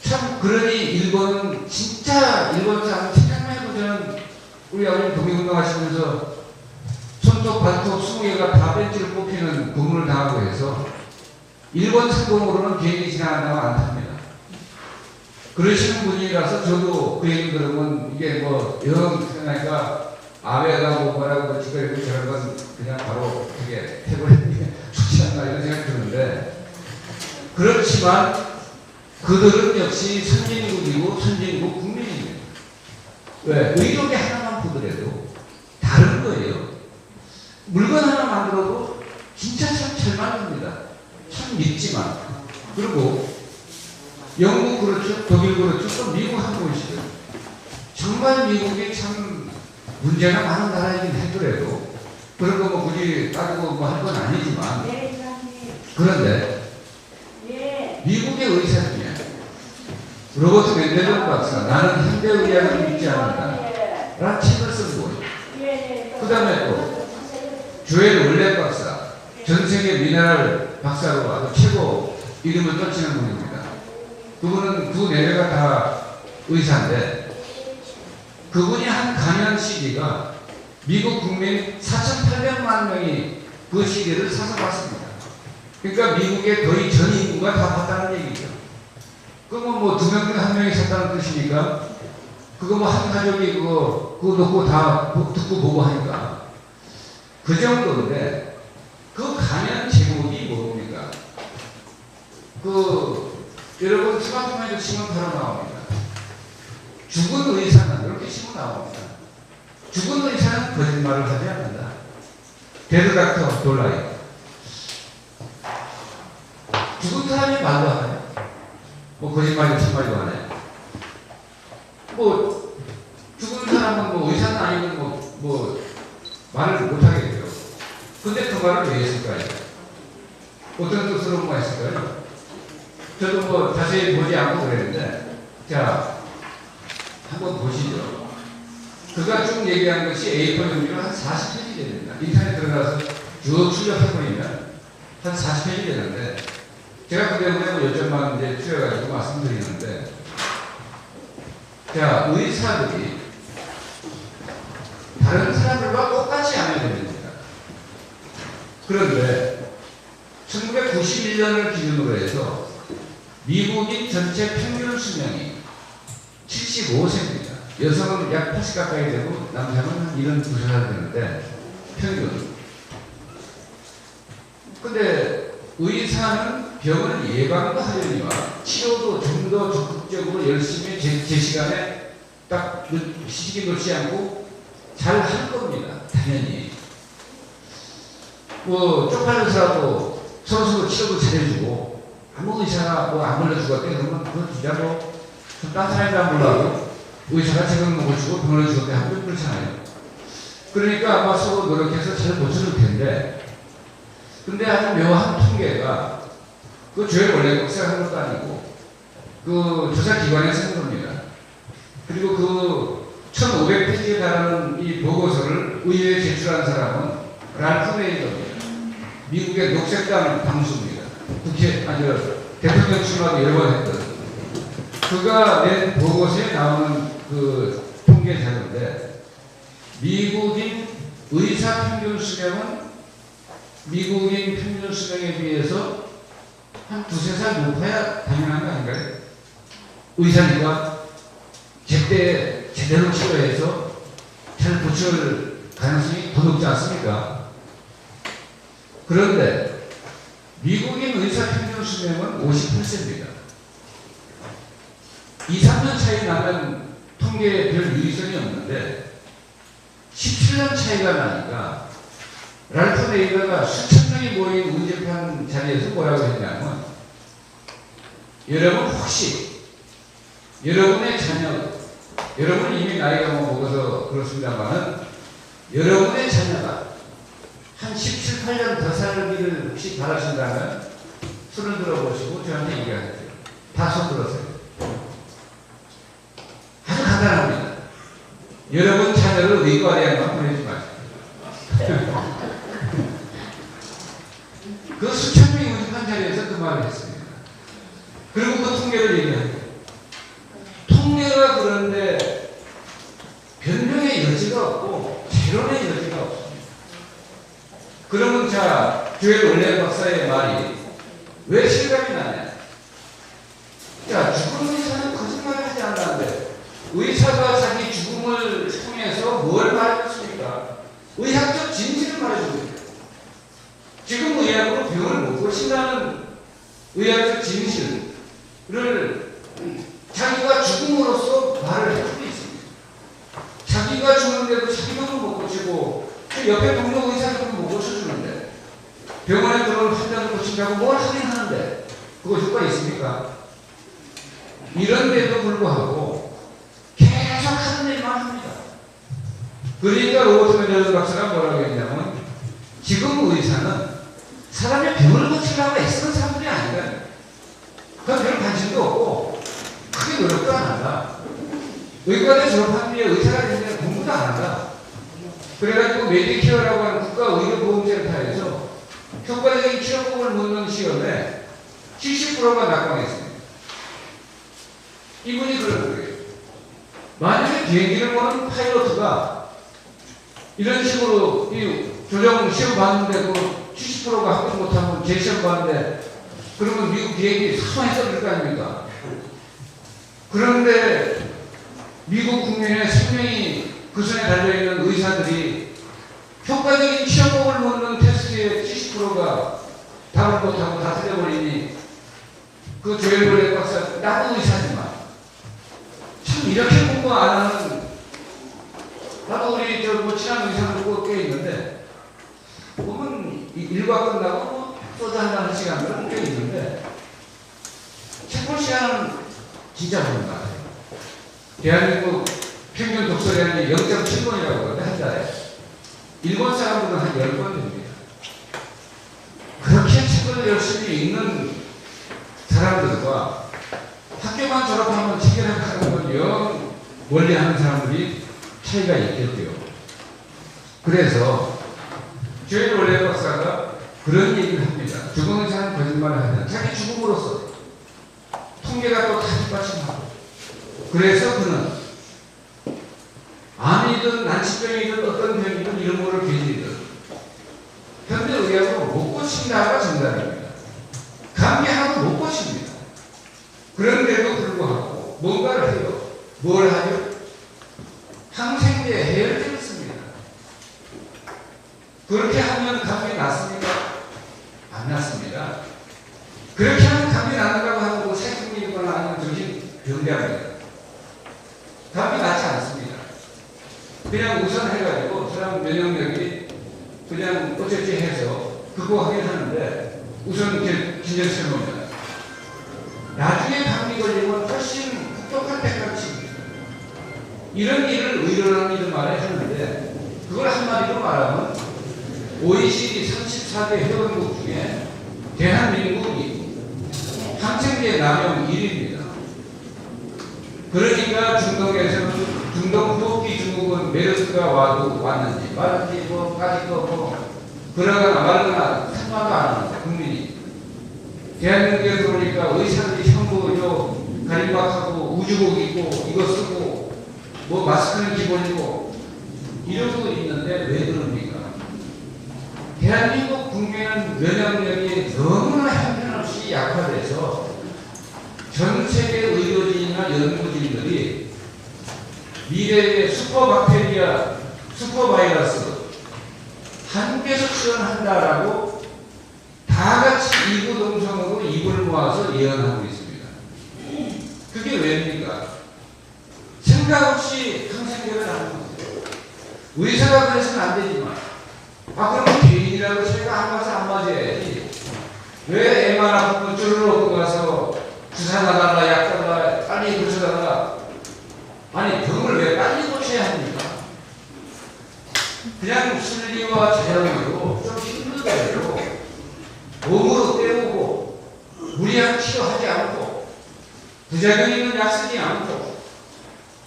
참 그러니 일본은 진짜 일본 사람 생각만 해도 저는 우리 아버님 독립운동하시면서 손톱 발톱 20개가 다 벤치를 뽑히는 고문을 당하고 해서 일본 상공으로는 비행기 지나간다고 안 탑니다. 그러시는 분이라서 저도 그 얘기 들으면 이게 뭐 영 생각하니까 아베가 뭐 뭐라고 지금 저런 건 그냥 바로 되게 해버리는 게 좋지 않나 이런 생각이 드는데 그렇지만 그들은 역시 선진국이고 선진국 국민입니다. 왜? 의료계 하나만 보더라도 다른 거예요. 물건 하나 만들어도 진짜 참 잘 만듭니다. 참 믿지만. 그리고 영국 그렇죠, 독일 그렇죠, 또 미국 한번 보시죠. 정말 미국이 참 문제가 많은 나라이긴 하더라도 그런 거 뭐 굳이 따지고 뭐 할 건 아니지만 그런데 미국의 의사 중에 로버트 멘델론 박사 나는 현대의학을 믿지 않는다 라는 책을 쓴 분, 그 다음에 또 조엘 월렛 박사 전세계 미네랄 박사로 아주 최고 이름을 떨치는 분입니다. 그분은 두 내외가 다 의사인데 그분이 한 강연 CD가 미국 국민 4,800만 명이 그 CD를 사서 봤습니다. 그러니까 미국의 거의 전 인구가 다 봤다는 얘기죠. 그러면 뭐 2명 중에 1명이 샀다는 뜻이니까 그거 뭐 한 가족이 그거 놓고 다 듣고 보고 하니까 그 정도인데 그 강연 제목이 뭡니까? 여러분 스마트폰에도 치면 바로 나옵니다. 죽은 의사는 이렇게 치면 나옵니다. 죽은 의사는 거짓말을 하지 않는다. 데드닥터 돌라이. 죽은 사람이 말도 안 해요. 뭐 거짓말이고 참말이고 안 해요. 뭐 죽은 사람은 뭐 의사는 아니고 뭐 말을 못 하겠죠. 근데 그 말을 왜 했을까요? 어떤 뜻으로 뭐가 있을까요? 저도 뭐 자세히 보지 않고 그랬는데, 자, 한번 보시죠. 그가 쭉 얘기한 것이 A4 용지로 한 40페이지 됩니다. 인터넷 들어가서 쭉 출력해버리면 한 40페이지 되는데, 제가 그 때문에 뭐 여전만 이제 추려가지고 말씀드리는데, 자, 의사들이 다른 사람들과 똑같이 하면 됩니다. 그런데 1991년을 기준으로 해서 미국인 전체 평균 수명이 75세입니다. 여성은 약 80 가까이 되고 남성은 한 72살 되는데 평균. 근데 의사는 병을 예방도 하려니와 치료도 좀 더 적극적으로 열심히 제 시간에 딱 시기 놓지 않고 잘 할 겁니다. 당연히. 뭐 쪽팔려서라도 서로 치료도 잘해주고 아무 의사가 뭐 안 걸려 죽었대 그러면 그건 진짜 뭐좀 따뜻하니까 몰라도 의사가 제가 고치고 병원에 죽었대 하면 그렇잖아요. 그러니까 아마 서로 노력해서 잘 고쳐줄 텐데 근데 아주 묘한 통계가 그 조엘 원래 박사가 한 것도 아니고 그 조사기관에서 한 겁니다. 그리고 그 1500페이지에 달하는 이 보고서를 의회에 제출한 사람은 랄프 메이더입니다. 미국의 녹색당 당수입니다. 대통령 출마도 여러 번 했거든. 그가 낸 보고서에 나오는 그 통계 자료인데 미국인 의사 평균 수명은 미국인 평균 수명에 비해서 한 2~3살 높아야 당연한 거 아닌가요? 의사니까 제때 제대로 치료해서 잘 고칠 가능성이 더 높지 않습니까? 그런데 미국인 의사 평균 수명은 58세입니다. 2~3년 차이 나면 통계에 별 유의성이 없는데 17년 차이가 나니까 랄프 네이더가 수천 명이 모인 의제판 자리에서 뭐라고 했냐면 여러분 혹시 여러분의 자녀 여러분 이미 나이가 먹어서 그렇습니다만은 여러분의 자녀가 한 17~18년 더 살기를 혹시 바라신다면 손을 들어보시고 저한테 얘기하세요. 다 손 들었어요. 아주 간단합니다. 여러분 자녀를 의과대학만 보내지 마십시오. 그 수천 명이 모집한 자리에서 그 말을 했습니다. 그리고 그 통계를 얘기합니다. 통계가 그런데 변명의 여지가 없고 재론의 여지가 없습니다. 그러면 자, 조엘 원래 박사의 말이 왜 실감이 나냐? 자, 죽은 의사는 거짓말을 하지 않는데 의사가 자기 죽음을 통해서 뭘 말해줬습니까? 의학적 진실을 말해줍니다. 지금 의학으로 병을 못 고친다는 의학적 진실을 자기가 죽음으로써 말을 해주고 있습니다. 자기가 죽는데도 자기 병을 못 고치고 옆에 동료 의사들은 못 고쳐주는데 병원에 들어온 환자를 고친다고 뭘 하긴 하는데 그거 효과 있습니까? 이런데도 불구하고 계속 하는 일만 합니다. 그러니까 로버트 메델 박사가 뭐라고 했냐면 지금 의사는 사람의 병을 고치려고 애쓰는 사람들이 아니다. 그건 별 관심도 없고 크게 노력도 안 한다. 의과대 졸업한 뒤에 의사가 된 데는 공부도 안 한다. 그래가지고 메디케어라고 하는 국가의료보험센터에서 효과적인 치료법을 묻는 시험에 70%가 낙방했습니다. 이분이 그런 거예요. 만약에 비행기를 보는 파일로트가 이런 식으로 이 조정 시험 봤는데 그 70%가 합격 못하면 재시험 봤는데 그러면 미국 비행기 사소하게 써질 거 아닙니까? 그런데 미국 국민의 생명이 그 손에 달려있는 의사들이 효과적인 치료법을 묻는 테스트에 70%가 답을 못하고 다 틀려버리니 그 조엘 원래 박사 나도 의사지만 참 이렇게 공부 안 하는 나도 우리 뭐 친한 의사들 꽤 있는데 보면 일과 끝나고 뭐 소주 한잔 하는 시간들은 꽤 있는데 책 볼 시간은 진짜 좋은 것 같아요. 대한민국 평균 독서량이 0.7권이라고 하는데 한 달에 일본 사람들은 한 10권 됩니다. 그렇게 책을 열심히 읽는 사람들과 학교만 졸업하면 책이라고 하는 건 영 멀리 하는 사람들이 차이가 있겠죠. 그래서 조엘 원래 박사가 그런 얘기를 합니다. 죽은 의사는 거짓말을 하냐. 자기 죽음으로써 통계가 또 다시 받침하고 그래서 그는 암이든 난치병이든 어떤 병이든 이런 거를 괴질이든 현대의학은 못 고친다가 정답입니다. 감기하고 못 고칩니다. 그런데도 불구하고 뭔가를 해요. 뭘 하죠? 항생제 해열제를 씁니다. 그렇게 하면 감기 낫습니까? 안 낫습니다. 그렇게 하면 감기 낫는다고 하고 생충이거나 아니면 정신병대합니다. 감기 낫지 않습니다. 그냥 우선 해가지고 사람 면역력이 그냥 어쩌지 해서 그거 하긴 하는데 우선 이렇게 긴장시켜놓으면 나중에 감기 걸리면 훨씬 똑똑한 때까지 칩니다. 이런 일을 의료라는 말에 하는데 그걸 한마디로 말하면 OECD 34개 회원국 중에 대한민국이 항생제 남용 1위입니다. 그러니까 중동에서는 중동 후기 중국은 메르스가 와도 왔는지 말았지 뭐 까짓 거 그러거나 말거나 상관도 안 하는데 국민이 대한민국에서 보니까 의사들이 전부 요 가림막하고 우주복 입고 이거 쓰고 뭐 마스크는 기본이고 이러고 있는데 왜 그럽니까? 대한민국 국민은 면역력이 너무나 형편없이 약화돼서 전 세계 의료진이나 연구진들이 미래의 슈퍼박테리아, 슈퍼바이러스 한계에서 출현한다라고 다 같이 이구동성으로 입을 모아서 예언하고 있습니다. 그게 왜입니까? 생각 없이 항생제를 하는 거예요. 의사가 그래서는 안 되지만 그러면 개인이라도 제가 안 가서 안 맞아야지. 왜 애만 아프면 쭈르륵 가서 주사 놔달라, 약 달라, 빨리 고쳐달라. 아니 병을 왜 빨리 고쳐야 합니까? 그냥 순리와 자연으로 좀 힘들어도 몸으로 때우고 무리한 치료하지 않고 부작용 있는 약 쓰지 않고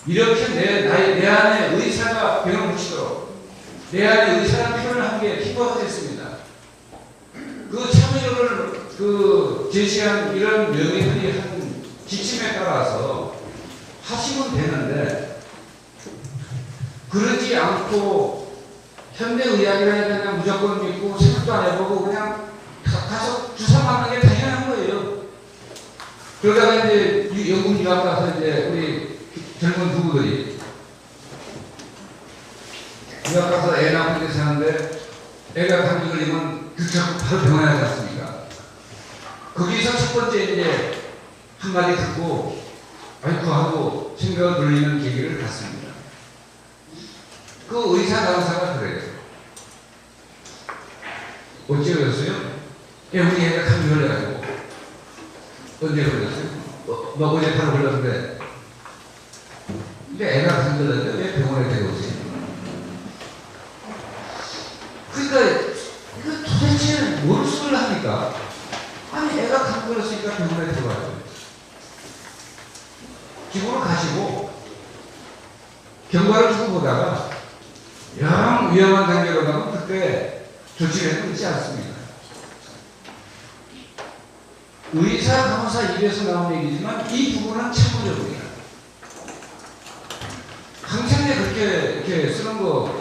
이렇게 내 안에 의사가 병을 고치도록 내 안에 의사라는 표현을 한 게 피부가 됐습니다. 그 참여를 제시한 이런 명예들이 한 지침에 따라서 하시면 되는데 그러지 않고 현대의학이라니까 그냥 무조건 믿고 생각도 안 해보고 그냥 가서 주사 맞는 게 당연한 거예요. 그러다가 이제 영국 유학 가서 이제 우리 젊은 부부들이 유학 가서 애 낳고 이제 사는데 애가 감기 걸리면 그렇게 바로 병원에 가지 않습니까? 거기서 첫 번째 이제 한마디 듣고 아이쿠 하고 생각을 돌리는 계기를 갖습니다. 그 의사 간호사가 그래요. 어째 그랬어요? 우리 애가 감기 걸려가지고. 언제 걸렸어요? 너 어제 바로 걸렸는데. 근데 애가 감기 걸렸는데 왜 병원에 데려오세요? 그러니까 이거 도대체 뭘 수를 합니까? 아니 애가 감기 걸렸으니까 병원에 들어가요. 기부로 가시고 경과를 두고 보다가 영 위험한 단계로 가면 그때 조치를 해도 있지 않습니다. 의사, 간호사 입에서 나온 얘기지만 이 부분은 참고적입니다. 항생제 그렇게 이렇게 쓰는 거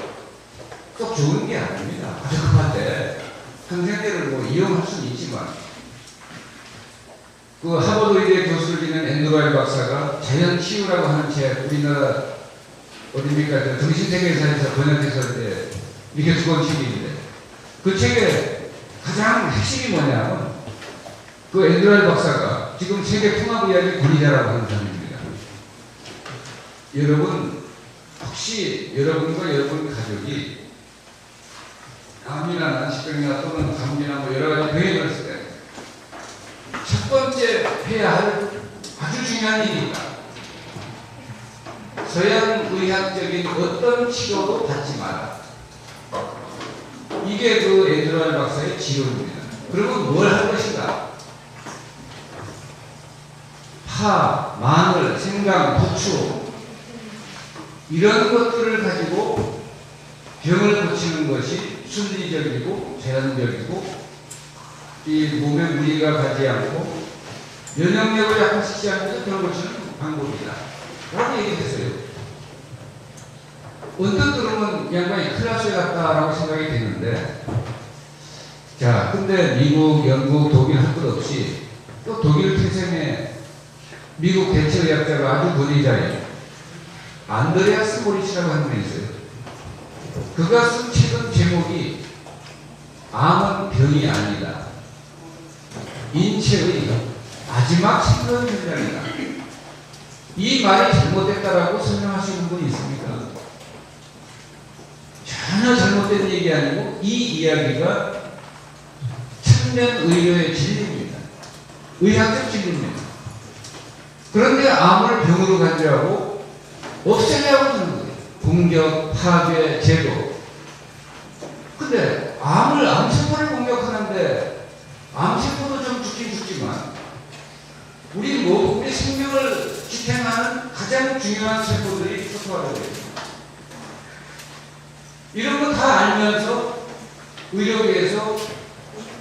꼭 좋은 게 아닙니다. 아주 급할 때 항생제를 뭐 이용할 수는 있지만 그 하버드 의대 교수를 지낸 앤드루 박사가 자연치유라고 하는 책 우리나라 어딥니까 정신세계사에서 번역해서 이제 이렇게 두 권씩인데 그 책의 가장 핵심이 뭐냐면 그 앤드루 박사가 지금 세계 통합의학의 권위자라고 하는 사람입니다. 여러분 혹시 여러분과 여러분 가족이 암이나 난치병이나 또는 감기나 뭐 여러 가지 병이 걸렸을 때 첫 번째 해야 할 아주 중요한 일입니다. 서양 의학적인 어떤 치료도 받지 마라. 이게 그 앤드루 박사의 지론입니다. 그러면 뭘 할 것인가? 파, 마늘, 생강, 부추 이런 것들을 가지고 병을 고치는 것이 순리적이고 자연적이고 이 몸에 무리가 가지 않고 면역력을 약화시키지 않으면서 병을 고치는 방법이다 라고 얘기했어요. 언뜻 들으면 양반이 클라스 같다라고 생각이 되는데, 자, 근데 미국, 영국, 독일 할 것 없이 또 독일 태생의 미국 대처의학자가 아주 권위자인 안드레아스 모리치라고 하는 분이 있어요. 그가 쓴 책은 제목이 암은 병이 아니다. 인체의 마지막 생존 현장이다. 이 말이 잘못됐다라고 설명하시는 분이 있습니까? 전혀 잘못된 얘기 아니고 이 이야기가 천년 의료의 진리입니다. 의학적 진리입니다. 그런데 암을 병으로 간주하고 없애려고 하는 거예요. 공격, 파괴, 제거. 근데 암세포를 공격하는데 암세포도 좀 죽긴 죽지만 우리 생명을 지탱하는 가장 중요한 세포들이 초토화되고 있습니다. 이런 거 다 알면서 의료계에서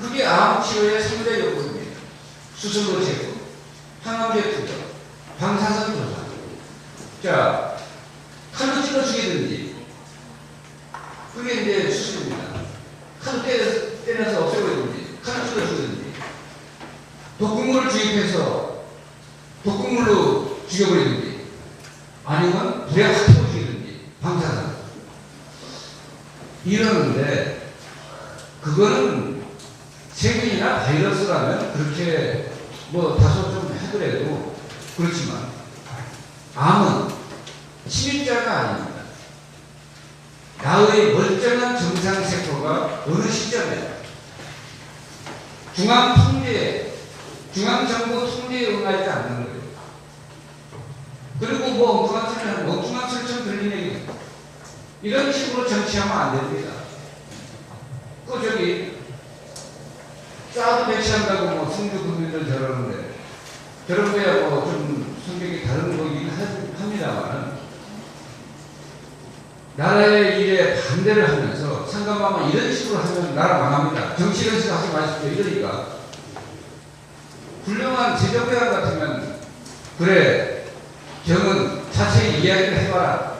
그게 암 치료의 3대 요건입니다. 수술로 제거, 항암제 투여, 방사선 조사. 자, 칼로 찔러 죽이든지, 그게 이제 수술입니다. 칼로 때려서 없애버리든지, 칼로 찔러 죽이든지, 독극물을 주입해서 독극물로 죽여버리든지, 아니면 불에 확 태워 죽이든지, 방사선. 이러는데, 그거는 세균이나 바이러스라면 그렇게 다소 좀 하더라도 그렇지만, 암은 침입자가 아닙니다. 나의 멀쩡한 정상세포가 어느 시점에 중앙정부 통제에 응하지 않는 거예요. 그리고 엉뚱한 설정 들린 얘기입니다. 이런 식으로 정치하면 안 됩니다. 사드 배치한다고 성주 국민들 저러는데, 저런 거야 좀 성격이 다른 거긴 합니다만, 나라의 일에 반대를 하면서 상관하면 이런 식으로 하면 나라 망합니다. 정치 이런 식으로 하지 마십시오. 이러니까 훌륭한 재정대학 같으면 그래, 경은 자체의 이야기를 해봐라.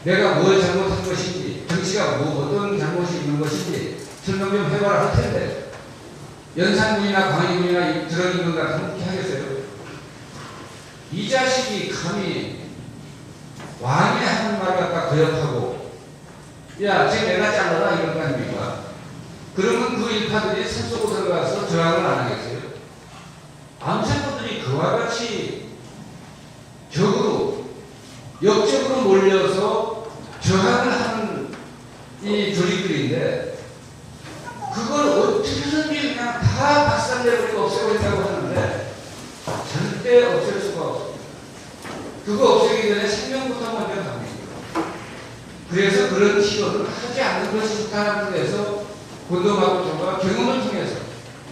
내가 뭘 잘못한 것인지, 정치가 어떤 잘못이 있는 것인지 설명 좀 해봐라 할 텐데, 연산군이나 광희군이나 저런 인간 같으면 그렇게 하겠어요? 이 자식이 감히 왕이 하는 말 갖다 거역하고, 야, 쟤 내가 잘라라 이런 거 아닙니까? 그러면 그 일파들이 산속으로 들어가서 저항을 안 하겠어요? 암세포들이 그와 같이 역적으로 몰려서 저항을 하는 이 조직들인데, 그걸 어떻게든지 그냥 다 박살내버리고 없애버린다고 하는데 절대 없앨 수가 없습니다. 그거 없애기 전에 생명부터 먼저 갑니다. 그래서 그런 치료를 하지 않는 것이 좋다는 데서 권도마부터가 경험을 통해서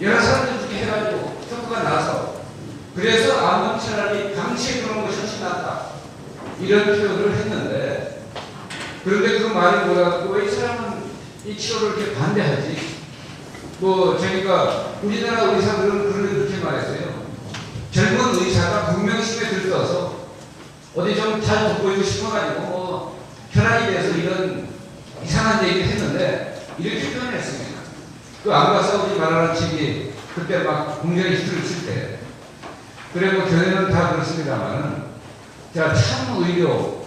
여러 사람들 중에 해가지고 효과가 나서, 그래서 암은 차라리 방치해 그런 것이 훨씬 낫다 이런 표현을 했는데, 그런데 그 말이 뭐라고 왜 이 사람은 이 치료를 이렇게 반대하지? 저희가 우리나라 의사들은 그렇게 말했어요. 젊은 의사가 분명심에 들떠서 어디 좀 잘 돋보이고 싶어가지고 혈압이 돼서 이런 이상한 얘기를 했는데 이렇게 표현했습니다. 그 안 가서 우리 말하는 책이 그때 막 공정의 히트를 칠 때, 그래 견해는 다 그렇습니다만은, 자, 참 의료,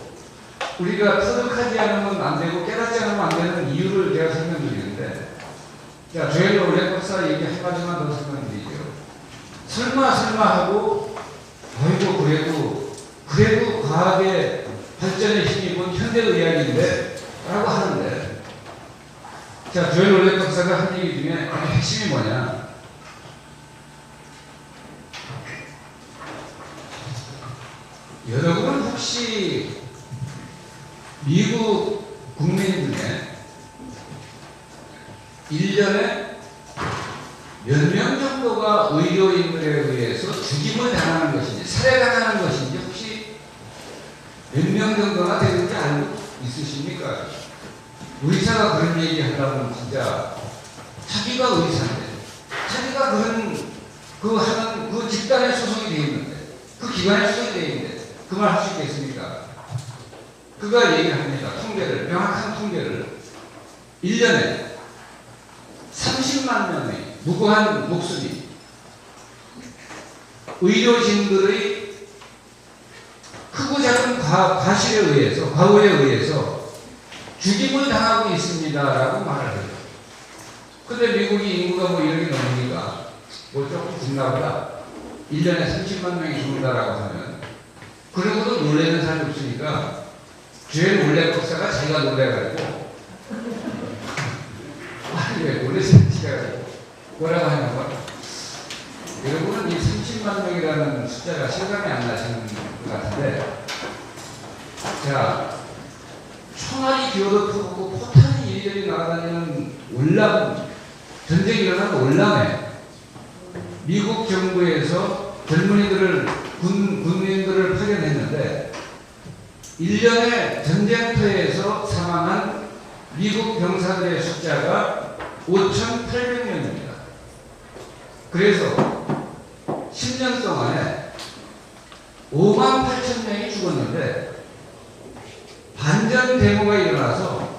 우리가 터득하지 않으면 안 되고 깨닫지 않으면 안 되는 이유를 제가 설명드리는데, 자, 조현로 원래 박사 얘기 한 가지만 더 설명드리죠. 설마 하고, 아이고, 그래도 과학의 발전에 힘입은 현대의학인데, 라고 하는데, 자, 조현로 원래 박사가 한 얘기 중에 핵심이 뭐냐. 여러분은 혹시 미국 국민 중에 1년에 몇 명 정도가 의료인들에 의해서 죽임을 당하는 것인지, 살해당하는 것인지 혹시 몇 명 정도나 되는지 알고 있으십니까? 의사가 그런 얘기 한다면 진짜 자기가 의사인데, 자기가 하는 그 집단의 소송이 되어 있는데, 그 기관의 소송이 되어 있는데 그 말 할 수 있겠습니까? 그가 얘기를 합니다. 통계를, 명확한 통계를 1년에 30만 명의 무고한 목숨이 의료진들의 크고 작은 과실에 의해서, 과오에 의해서 죽임을 당하고 있습니다라고 말을 해요. 근데 미국이 인구가 뭐 이렇게 넘으니까 뭐 조금 죽나 보다. 1년에 30만 명이 죽는다라고 하면 그러고도 놀래는 사람이 없으니까 죄 놀래 박사가 자기가 놀래가지고 아니 왜 놀래시는 지가 뭐라고 하는 거야? 여러분은 이 30만 명이라는 숫자가 실감이 안 나시는 것 같은데, 자, 총알이 기어덮고 포탄이 이리저리 날아다니는 올람, 전쟁이 일어나는 올람에 미국 정부에서 젊은이들을, 군민들을 파견했는데 1년에 전쟁터에서 사망한 미국 병사들의 숫자가 5,800명입니다. 그래서 10년 동안에 5만 8천 명이 죽었는데 반전 데모가 일어나서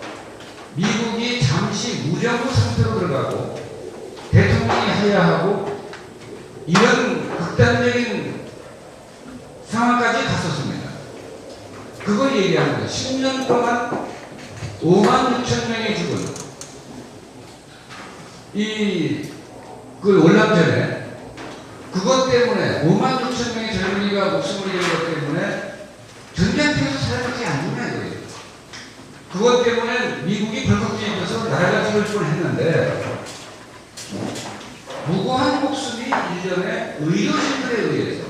미국이 잠시 무정부 상태로 들어가고 대통령이 하야하고 이런 극단적인 상황까지 갔었습니다. 그걸 얘기하는 거예요. 10년 동안 5만 6천 명이 죽은 그 월남전에 그것 때문에 5만 6천 명의 젊은이가 목숨을 잃은 것 때문에 전쟁터에서 살아남지 않느냐 이거예요. 그것 때문에 미국이 벌컥지어서 나라가 죽을 뻔했는데 무고한 목숨이 1년에 의료진들에 의해서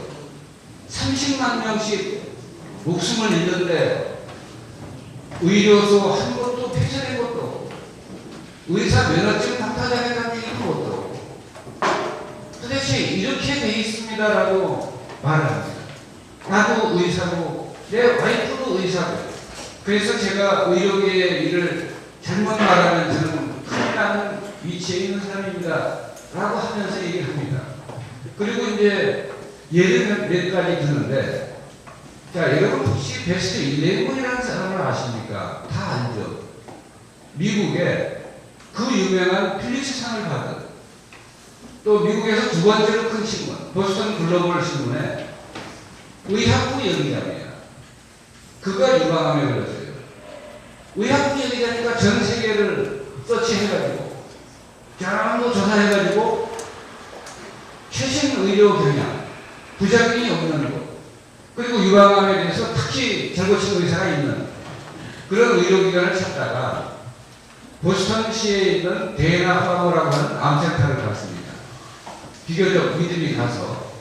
30만 명씩 목숨을 잃는데 의료소 한 곳도 폐쇄된 것도 의사 면허증 박탈당해 가지고 것도 도대체 이렇게 돼 있습니다라고 말을 합니다. 나도 의사고 내 와이프도 의사고 그래서 제가 의료계의 일을 잘못 말하면 저는 큰일 나는 위치에 있는 사람입니다 라고 하면서 얘기를 합니다. 그리고 이제 예를 몇 가지 드는데, 자, 여러분 혹시 베스트 11이라는 사람을 아십니까? 다 알죠. 미국에 그 유명한 필리츠상을 받은, 또 미국에서 두 번째로 큰 신문 보스턴 글로벌 신문에 의학부 연기자입니다. 그가 유방암에 걸렸어요. 의학부 연기자니까 전 세계를 서치해가지고 전부 조사해가지고 최신 의료 경향, 부작용이 없는 것, 그리고 유방암에 대해서 특히 잘 고친 의사가 있는 그런 의료기관을 찾다가 보스턴시에 있는 데이나 파머라고 하는 암센터를 갔습니다. 비교적 믿음이 가서.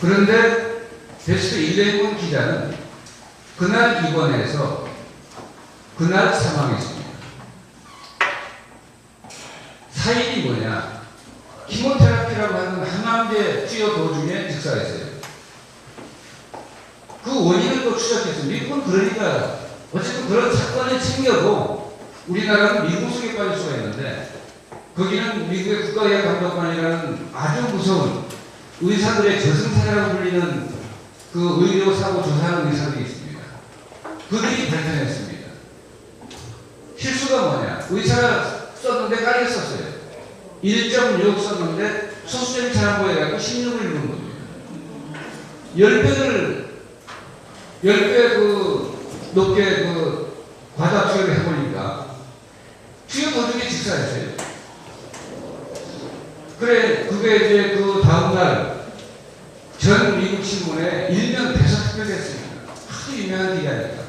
그런데 베스트 11 기자는 그날 입원해서 그날 사망했습니다. 사인이 뭐냐? 키모테라피라고 하는 항암제 투여 도중에 직사했어요. 그 원인을 또 추적했어요. 미국은 그러니까 어쨌든 그런 사건이 생겨도 우리나라는 미국 속에 빠질 수가 있는데 거기는 미국의 국가의학감독관이라는 아주 무서운 의사들의 저승사라고 불리는 그 의료사고 조사하는 의사들이 있습니다. 그들이 발견했습니다. 실수가 뭐냐? 의사가 썼는데 까게 썼어요. 1.6 썼는데 소수점이 잘 안 보여가지고 16을 읽은 겁니다. 10배 높게 과다 투여를 해보니까 투여 도중에 직사했어요. 그래, 그게 이제 그 다음날 전 미국 신문에 일면 대서특별했습니다. 아주 유명한 기자니까.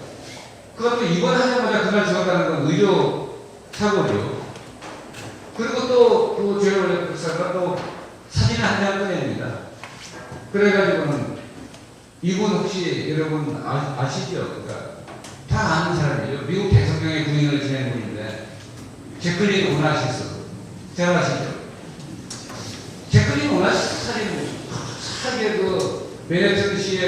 그것도 입원하자마자 그날 죽었다는 건 의료 사고죠. 그리고 또 제로 박사가 또 사진을 한 장 꺼냅니다. 그래가지고는 이분 혹시 여러분 아시죠? 그러니까 다 아는 사람이죠. 미국 대통령의 구인을 지낸 분인데 제클린 오나시스. 잘 아시죠? 제클린 오나시스 사진에 맨해튼시의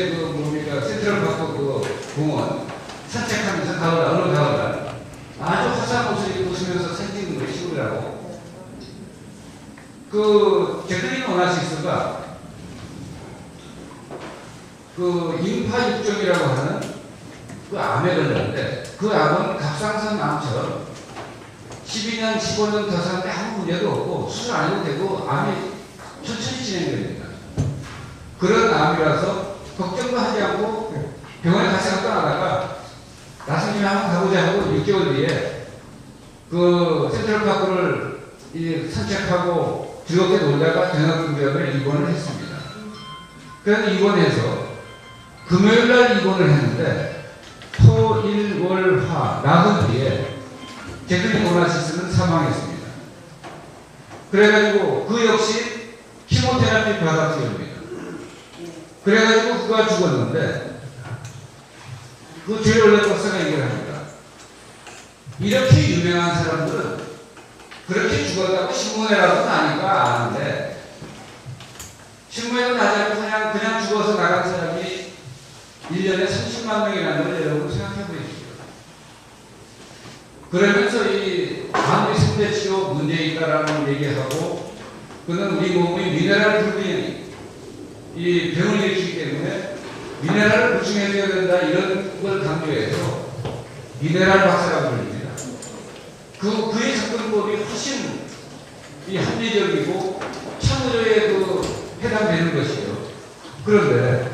센트럴파크 공원 산책하면서 어느 가을날 아주 화사한 옷을 입고 웃으면서 사진 찍는 걸 시골이라고. 제클린 오나시스가 인파 육종이라고 하는 그 암에 걸렸는데 그 암은 갑상선 암처럼 12년, 15년 더 사는데 아무 문제도 없고 수술 안 해도 되고 암이 천천히 진행됩니다. 그런 암이라서 걱정도 하지 않고 병원에 갈 생각도 안 하다가 나중에 한번 가보자 하고 6개월 뒤에 그 센트럴파크를 산책하고 즐겁게 놀다가 대학병원에 입원을 했습니다. 그래서 입원해서 금요일날 입원을 했는데 토, 일, 월, 화 나흘 뒤에 제클린 오나시스는 사망했습니다. 그래가지고 그 역시 키모테라피 받았습니다. 그래가지고 그가 죽었는데 그 제일 원래 박사가 얘기를 합니다. 이렇게 유명한 사람들은 그렇게 죽었다고 신문에라도 나니까 아는데 신문에도 나지 않고 그냥 죽어서 나간 사람이 1년에 30만 명이라는 걸 여러분 생각해 보십시오. 그러면서 이 암의 3대 치료 문제있다라는 얘기하고 그는 우리 몸의 미네랄 불균형이 이 병을 일으키기 때문에 미네랄을 보충해줘야 된다 이런 걸 강조해서 미네랄 박사라고 불립니다. 그의 접근법이 훨씬 이 합리적이고 참의료에 해당되는 것이에요. 그런데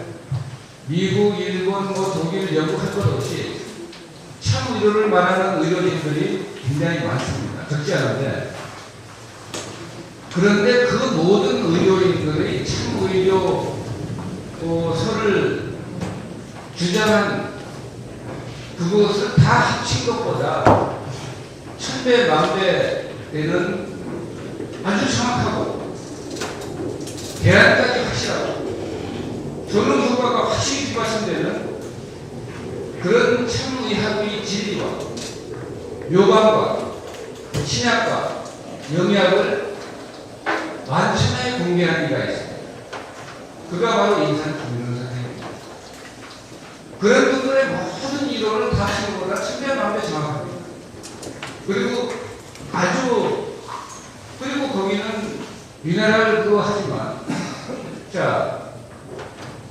미국, 일본, 독일, 영국 할 것 없이 참의료를 말하는 의료진들이 굉장히 많습니다. 적지 않은데 그런데 그 모든 의료인들이 참의료 서를 주장한 그것을 다 합친 것보다 1000배, 1000배 되는 아주 정확하고 대안까지 확실하고 전문 효과가 확실히 뒷받침되는 그런 참의학의 진리와 묘방과 신약과 영약을 만천하에 공개한 이가 있습니다. 그가 바로 인산 김윤호 선생입니다. 그런 분들의 모든 이론을 다 하는 것보다 1000배, 1000배 정확합니다. 그리고 거기는 미네랄 그거 하지만 자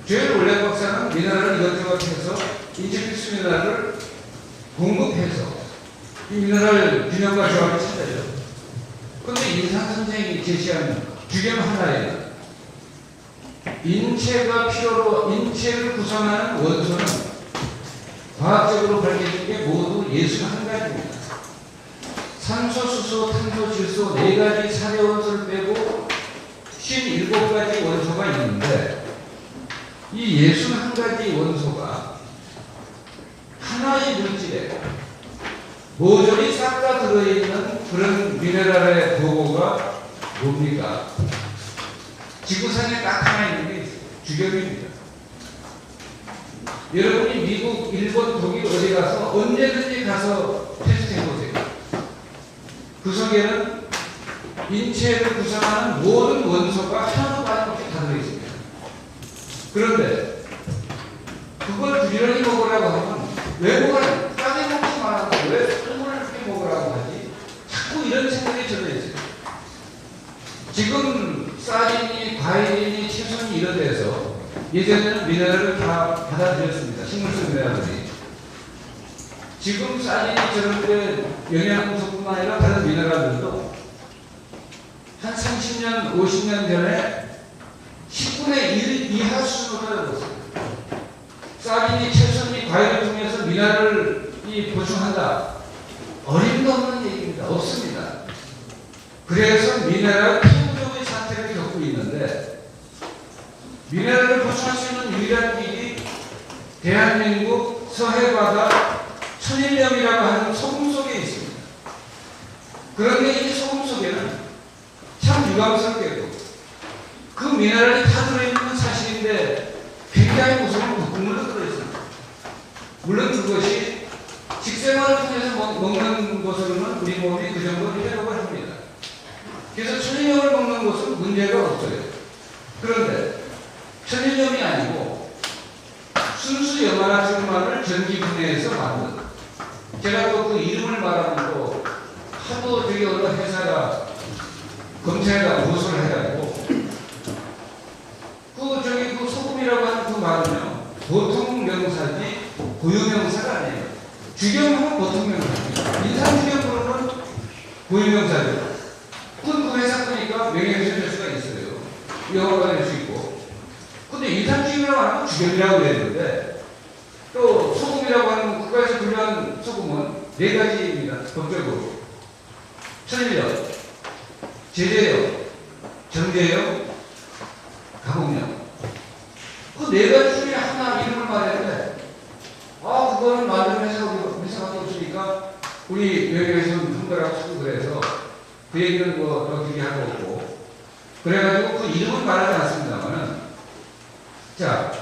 제일 원래 박사는 미네랄을 이것저것 해서 인체 필수 미네랄을 공급해서 이 미네랄 균형과 조합을 찾아요. 그런데 인상 선생이 제시한 주경 하나에는 인체를 구성하는 원소는 과학적으로 밝혀진 게 모두 61가지입니다. 산소, 수소, 탄소, 질소 4가지 사대 원소를 빼고 57가지 원소가 있는데 이 61가지 원소가 하나의 물질에 모조리 싹 다 들어있는 그런 미네랄의 도구가 뭡니까? 지구상에 딱 하나 있는 게 주경입니다. 여러분이 미국, 일본, 독일 어디 가서 언제든지 가서 테스트해보세요. 그 속에는 인체를 구성하는 모든 원소가 하나도 빠짐없이 다 들어있습니다. 그런데 그걸 부지런히 먹으라고 하면 왜 먹으라고 짜게 먹지 말라고 왜 콩을 이렇게 먹으라고 하지? 자꾸 이런 생각이 들어 있어요. 지금 쌀이니 과일이니 채소니 이런 데서 예전에는 미네랄을 다 받아들였습니다. 식물성 미네랄들이. 지금 쌀이니 저런 데 영양소뿐만 아니라 다른 미네랄들도 한 30년, 50년 전에 10분의 1 이하 수준으로 떨어졌어요. 쌀이니 채소니 과일을 통해서 미네랄을 보충한다. 어림도 없는 얘기입니다. 없습니다. 그래서 미네랄 피부적의 상태를 겪고 있는데 미네랄을 보충할 수 있는 유일한 길이 대한민국 서해바다 천일염이라고 하는 소금 속에 있습니다. 그런데 이 소금 속에는 참 유감스럽게도 그 미네랄이 다 들어있는 사실인데 굉장히 무서운 국물도 들어있습니다. 물론 그것이 식생활을 통해서 먹는 것으로는 우리 몸이 그 정도 해독을 합니다. 그래서 천일염을 먹는 것은 문제가 없어요. 그런데 천일염이 아니고 순수 염화나트륨만을 전기분해해서 만든 제가 또 그 이름을 말하면 또 하도 되게 어느 회사가 검찰에다 고소를 해가지고 그 소금이라고 하는 그 말은요 보통 명사지 고유명사가 아니에요. 주경하면 보통 명사입니다. 인상주경으로는 고유명사죠. 그 회사 거니까 명예훼손 될 수가 있어요. 영어가 될 수 있고. 근데 인상주경이라고 하면 주경이라고 그랬는데 또 소금이라고 하는 국가에서 분류하는 소금은 4가지입니다. 법적으로. 천일염, 제재염, 정제염, 가공염. 그 4가지 중에 하나 이름을 말했는데 그거는 만드는 회사가 없으니까 우리 명예훼손 통과라고 쓰고 그래서 그 얘기는 더 길게 하고 없고 그래가지고 그 이름은 말하지 않습니다만은 자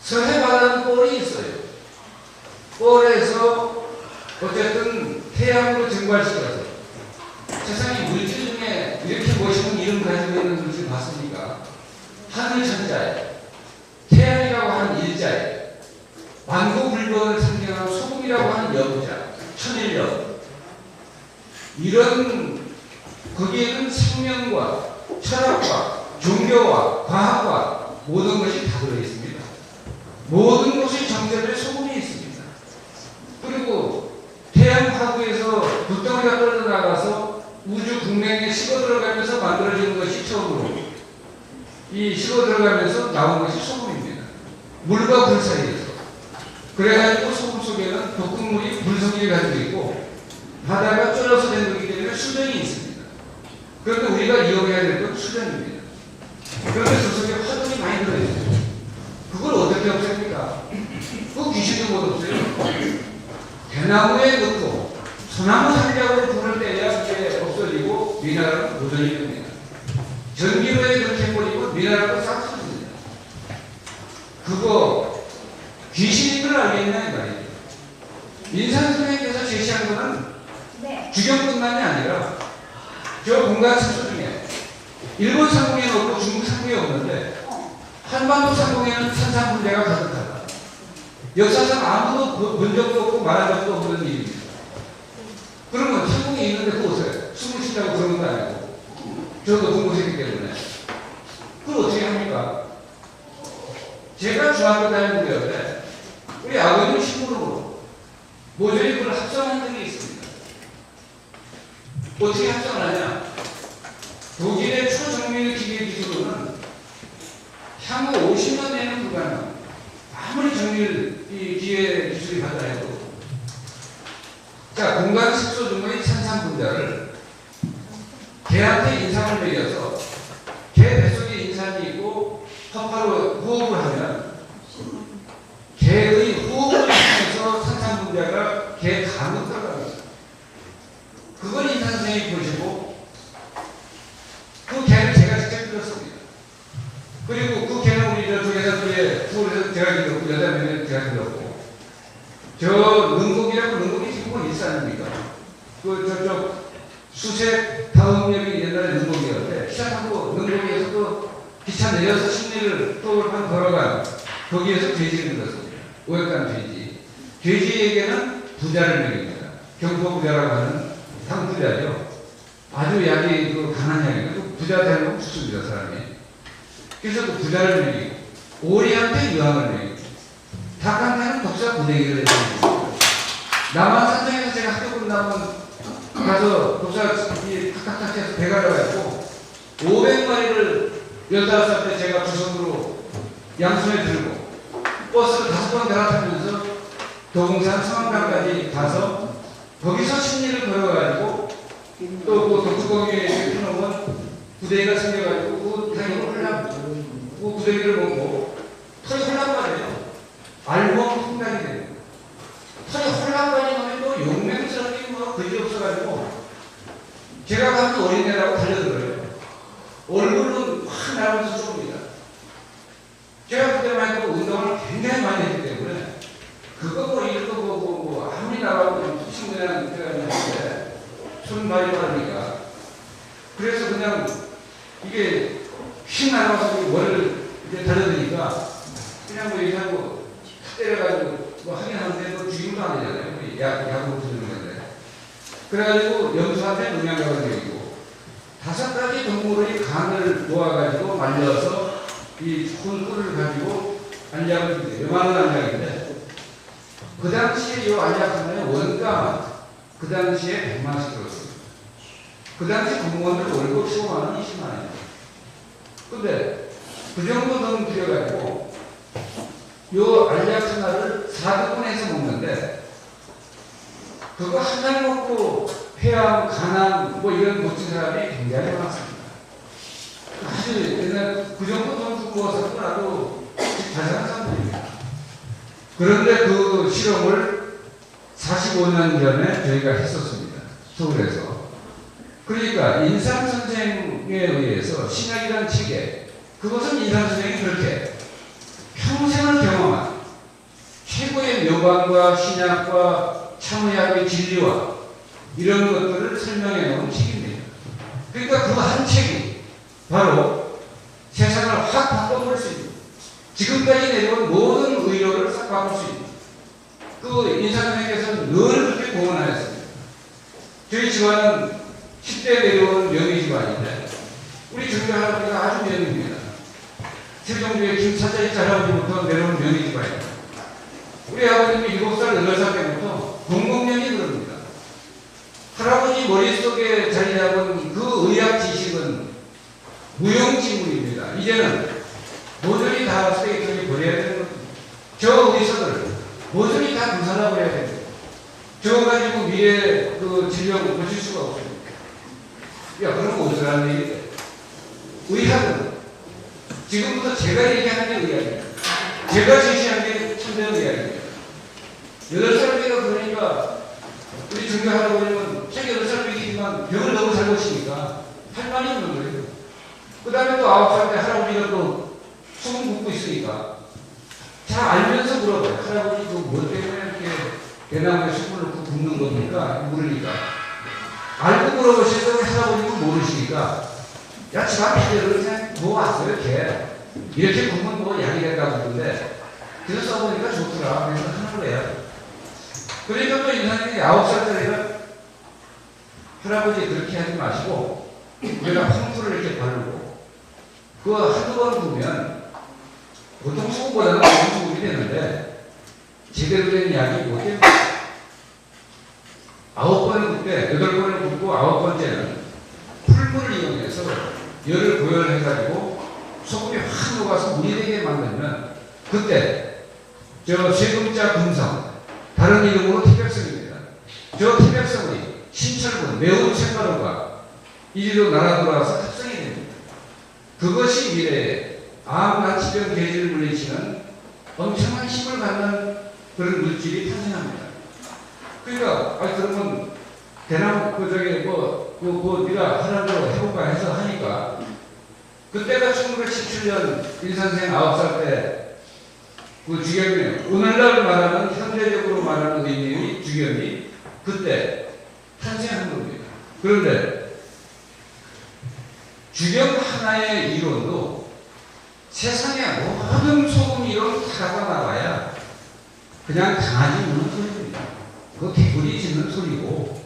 서해바다는 뻘이 있어요. 뻘에서 어쨌든 태양으로 증발시켜서 세상에 물질 중에 이렇게 멋있는 이름 가지고 있는 물질 봤습니까? 하늘 천자에 태양이라고 하는 일자에 만고불변을 상징하는 소금이라고 하는 여부자 천일염 이런 거기에는 생명과 철학과 종교와 과학과 모든 것이 다 들어있습니다. 모든 것이 정제될 소금이 있습니다. 그리고 태양 화구에서 불덩이가 떨어나가서 우주 국냉에 식어 들어가면서 만들어지는 것이 처음으로 이 식어 들어가면서 나온 것이 소금입니다. 물과 불 사이에서. 그래가지고 소금 속에는 독극물이 불성질을 가지고 있고 바다가 쫄아서 된 거기 때문에 수전이 있습니다. 그런데 우리가 이용해야 될 건 수전입니다. 그런데 저 속에 화동이 많이 들어있어요. 그걸 어떻게 없앱니까? 그 귀신도 못 없어요. 대나무에 넣고 소나무 상자로 불을 떼야 그게 없어지고 미나라는 도전이 됩니다. 전기로에 그렇게 해버리면 미나라도 싹 터집니다. 그거 귀신인 걸 알겠냐 이 말이에요. 인산 선생님께서 제시한 거는 주경뿐만이 아니라 저 공간 특수 중에 일본 상공에 없고 중국 상공에 없는데 한반도 상공에는 산산분자가 가득하다. 역사상 아무도 본 적도 없고 말한 적도 없는 일입니다. 그러면 상공에 있는데 그거 어떻게 숨을 쉬자고 그런 건 아니고 저도 공부했기 때문에 그걸 어떻게 합니까? 제가 중학교 다니는 때였는데 우리 아버님 신문으로 모조리 그걸 합성한 적이 있습니다. 어떻게 합성을 하냐? 독일의 초정밀 기계 기술로는 향후 50년 내는 불가능. 아무리 정밀 이 기계 기술이 발달해도 자 공간 색소 중의 산산 분자를 개한테 인상을 매겨서 개 뱃속에 인산이 있고 허파로 호흡을 하면 개의 호흡을 통해서 산산 분자가 개 간으로 들어갑니다. 그걸 인산 선생님이 보시고 그 개를 제가 직접 들었습니다. 그리고 그 개는 우리 저쪽에서 서울에서 제가 들었고 여자 명은 제가 들었고 저 능곡이라고 지금은 있지 않습니까? 그 저쪽 수색 다음역이 옛날에 능곡이었는데 시작하고 능곡에서도 기차 내려서 심리를 또 한 걸어간 거기에서 돼지를 들었습니다. 오역간 돼지. 돼지에게는 부자를 먹입니다. 경포부자라고 하는 상부자죠. 아주 약이 그 강한 약이고 그 부자 되면 죽습니다 사람이. 그래서 그 부자를 먹이고 오리한테 유황을 먹이고 닭한테는 독사 부대기를 해줍니다. 남한산성에서 제가 학교 끝나면 가서 독사 탁탁탁 해서 배가 나가지고 500마리를 15살 때 제가 주선으로 양손에 들고 버스를 5번 갈아타면서 도봉산 성황당까지 가서 거기서 심리를 걸어가지고 또 그 독수공유에 피놓으면 부대기가 생겨가지고 그 다리를 그 부대기를 먹고 털이 홀랑거려요. 알몸 풍당이 돼요. 털이 홀랑거리면 또 용맹스럽게 뭐 그지 없어가지고 제가 가면 어린애라고 달려들어요. 얼굴은 확 나오면서 좁니다. 제가 그때만 해도 운동을 굉장히 많이 했기 때문에 그거 뭐 이거 뭐 아무리 나가고 친구랑 들어가는데 술 많이 마르니까 그래서 그냥 이게 휙 나가서 머리를 이제 달려드니까 그냥 뭐 이렇게 하고 때려가지고 뭐 하긴 하는데 뭐 죽임도 안 되잖아요. 야구 부르는 건데. 그래가지고 염소한테 농약을 드리고 5가지 동물의 간을 모아가지고 말려서 이 좋은 꿀을 가지고 알약을 주세요. 요만한 알약인데 그 당시에 이 안약하는 원가만 그 당시에 100만원씩 들었습니다. 그 당시 공무원들 월급 15만원, 20만원이에요. 근데 그 정도 돈 들여가지고 요 알약 하나를 4등분해서 먹는데 그거 하나 먹고 폐암, 간암 뭐 이런 고친 사람이 굉장히 많습니다. 아주 옛날 그 정도 돈 주고 먹어서 나도 잘 사는 사람들입니다. 그런데 그 실험을 45년 전에 저희가 했었습니다. 서울에서. 그러니까 인상 선생에 의해서 신약이라는 책에 그것은 인상 선생이 그렇게 평생을 경험한 최고의 묘방과 신약과 참의학의 진리와 이런 것들을 설명해 놓은 책입니다. 그러니까 그 한 책이 바로 세상을 확 바꿔볼 수 있는 지금까지 내려온 모든 의료를 싹 바꿀 수 있는 그 인상 선생께서는 늘 그렇게 공언하였습니다. 저희 집안은 10대 내려온 명의 집안인데 우리 중교 할아버지가 아주 명의입니다. 세종주의 김사자의 할아버지부터 내려온 명의 집안입니다. 우리 아버님이 7살, 8살 때부터 공공연히 그럽니다. 할아버지 머릿속에 자리 잡은 그 의학 지식은 무용지물입니다. 이제는 모조리 다 쓰레기통에 버려야 되는 겁니다. 저 의사들 모조리 다 분산화버려야 됩니다. 저거 가지고 미래 그 질병을 고칠 수가 없습니다. 야, 그럼 어쩌라는 얘기인데. 의학은 지금부터 제가 얘기하는 게 의학입니다. 제가 제시한 게 참된 의학입니다. 8살배가 그러니까 우리 중교 할아버님은 책 8살배이지만 병을 너무 잘 고치니까 할 말이 없는 거예요. 그 다음에 또 9살 때 할아버지가 또 소금 붓고 있으니까 잘 알면서 물어봐요. 할아버지 그 뭐 때문에 이렇게 대나무에 소금을 넣고 붓는 겁니까? 모르니까. 알고 물어보시더니 할아버지는 모르시니까 야, 집안 비대로 그냥 뭐 왔어요, 이렇게 보면 뭐 약이 된다고 그러는데 그래서 써보니까 좋더라. 그래서 하는 거예요. 그러니까 또 인사님이 9살짜리가 할아버지 그렇게 하지 마시고 우리가 황토를 이렇게 바르고 그거 한두 번 보면 보통 소금보다는 소금이 되는데 제대로 된 약이 못 됩니다. 9번을 붓되 8번을 붓고 9번째는 풀물을 이용해서 열을 고열해가지고 소금이 확 녹아서 물이 되게 만들면 그때 저 쇠금자 금성 다른 이름으로 태백성입니다. 저 태백성의 신철분 매운 쇳가루가 이리로 날아 돌아와서 합성이 됩니다. 그것이 미래에 암, 난치병, 계지를 물리치는 엄청난 힘을 갖는 그런 물질이 탄생합니다. 그러니까 그러면 대나무 네가 하는 대로 해볼까 해서 하니까 그때가 1917년 일선생 9살 때 그 주겸이 오늘날 말하는 현대적으로 말하는 의미의 주겸이 그때 탄생한 겁니다. 그런데 주겸 하나의 이론도 세상에 모든 소금 이론 다 나와야 그냥 강아지 우는 소리입니다. 그거 개구리 짖는 소리고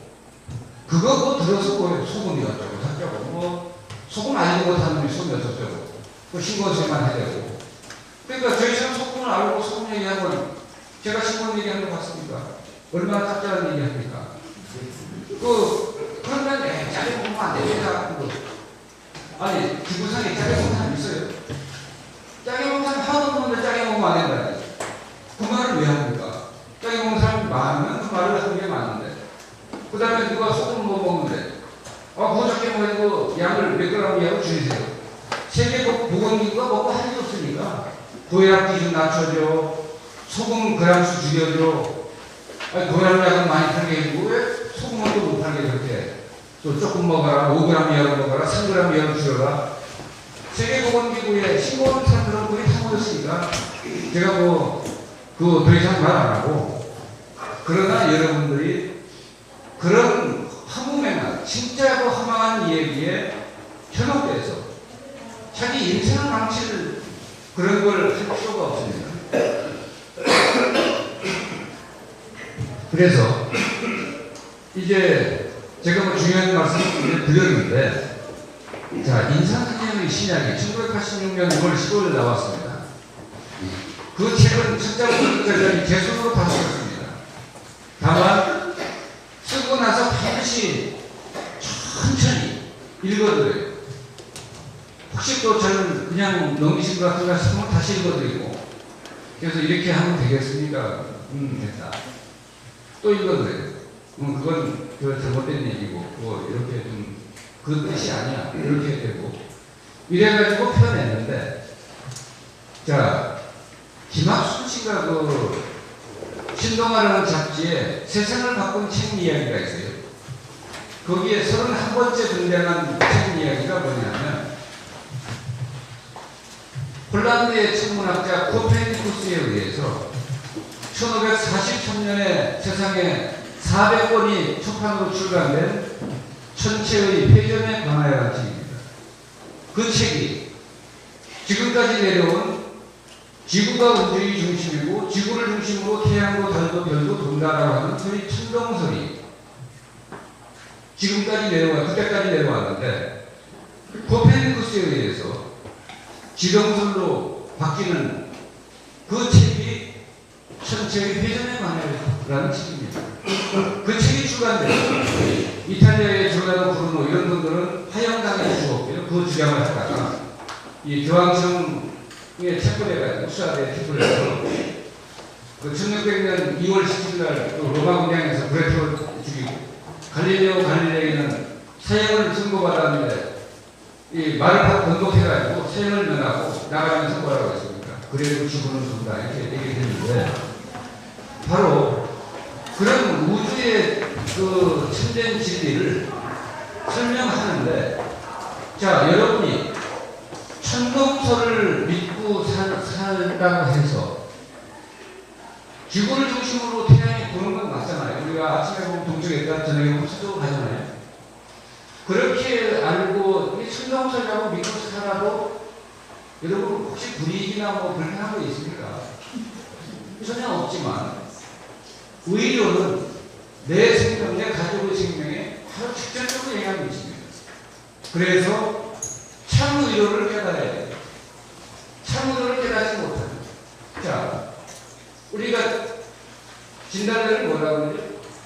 그거 뭐 들어서 뭐 소금이 어쩌고 저쩌고 뭐 소금 알고 못하는 놈이 소금이 어쩌고 그 신고서만 해야 되고 그러니까 저희처럼 소금을 알고 소금 얘기하면 제가 신고 얘기하는 거 봤습니까? 얼마나 짭짤한 얘기합니까? 그러면 짜리 먹으면 안 됩니다. 아니 지구상에 짜리 먹는 사람 있어요? 짜리 먹는 사람 하나도 없는데 짜리 먹으면 안 된다. 그 말을 왜 합니까? 짜리 먹는 사람이 많으면 그 말을 하는 게 많은데 그 다음에 누가 소금 뭐 먹는데 그거 적게 먹어도 양을 몇 그램 이하로 줄이세요. 세계보건기구가 먹고 할 일 없으니까 고혈압 기준 낮춰줘, 소금 그램수 줄여줘. 고혈압약은 많이 팔게 해주고 왜 소금은 또 못 팔게 그렇게 또 조금 먹어라, 5g 이하로 먹어라, 3g 이하로 줄여라. 세계보건기구에 신고하는 사람들은 거의 다 모였으니까 제가 더 이상 말 안 하고 그러나 여러분들이 그런 허무맹한 진짜로 허망한 얘기에 현혹돼서 자기 인생을 망칠 그런 걸 할 필요가 없습니다. 그래서 이제 제가 뭐 중요한 말씀을 드렸는데 자, 인상선생의 신약이 1986년 6월 15일 나왔습니다. 그 책은 첫자부터 끝까지 제 손으로 다 썼습니다. 반드시 천천히 읽어드려요. 혹시 또 저는 그냥 넘기신 것 같은가 싶으면 다시 읽어드리고, 그래서 이렇게 하면 되겠습니까? 됐다. 또 읽어드려요. 그건 잘못된 얘기고, 그거 이렇게 좀 그 뜻이 아니야. 이렇게 되고. 이래가지고 표현했는데, 자, 김학순 씨가 그 신동아라는 잡지에 세상을 바꾼 책 이야기가 있어요. 거기에 31번째 등장한 책 이야기가 뭐냐면, 폴란드의 천문학자 코페르니쿠스에 의해서 1543년에 세상에 400권이 초판으로 출간된 천체의 회전에 관하여라는 책입니다. 그 책이 지금까지 내려온 지구가 우주의 중심이고 지구를 중심으로 태양도 달도 별도 돈다라고 하는 소위 천동설이 지금까지 그때까지 내려왔는데, 코페르니쿠스에 의해서 지동설로 바뀌는 그 책이 천체의 회전에 관하여라는 책입니다. 그 책이 출간돼서 이탈리아의 조나르도 브루노 이런 분들은 하영당에 죽었고요. 그 주장을 하다가 이 교황청에 체포돼가지고 수사대에 체포돼서 그 1600년 2월 17일 날 로마 공장에서 브레토를 죽이고, 갈릴레오 갈릴레이는 사형을 선고받았는데 이 말을 번복해가지고 사형을 면하고 나가면서 뭐라고 했습니까? 그래도 죽음은 준다 이렇게 얘기했는데, 바로 그런 우주의 그 참된 진리를 설명하는데, 자, 여러분이 천동설을 믿고 살다고 해서 지구를 중심으로 태양이 도는 건 맞잖아요. 우리가 아침에 보면 동쪽에 저녁에 보면 서쪽으로 가잖아요. 그렇게 알고 이 천동설이라고 믿고 살아도 여러분 혹시 불이익이나 뭐 불편한 거 있습니까? 전혀 없지만 의료는 내 생명, 내 가족의 생명에 바로 직접적으로 영향을 미칩니다. 그래서 참 의료를 깨달아야 돼요. 참 의료를 깨닫지 못하면, 자, 우리가 진단을 뭐라고 그러죠?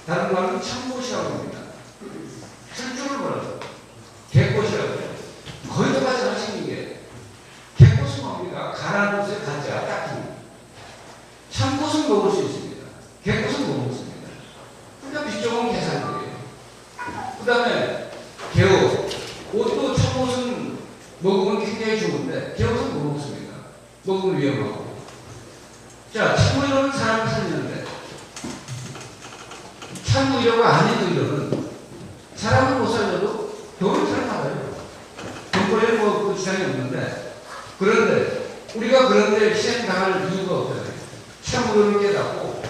다른 말로 참못이라고 합니다. 술줄을 몰라서 개꽃이라고 해요. 거의 똑같이 하시는 게, 개꽃은 뭡니까? 가라는 곳에 가자, 딱히. 참꽃은 먹을 수 있습니다. 개꽃은 못 먹습니다. 그러니까 비좁은 계산이에요. 그 다음에 개옷, 옷도 참옷은 먹으면 굉장히 좋은데 개옷은 못 먹습니다. 먹으면 위험하고. 자, 참의로는 사람을 살리는데 참의로가 아닌 의로는 사람을 못 살려도 돈을 잘 받아요. 돈벌이에 뭐 그 지장이 없는데, 그런데 우리가 그런데 희생당할 이유가 없잖아요. 참의로를 깨닫고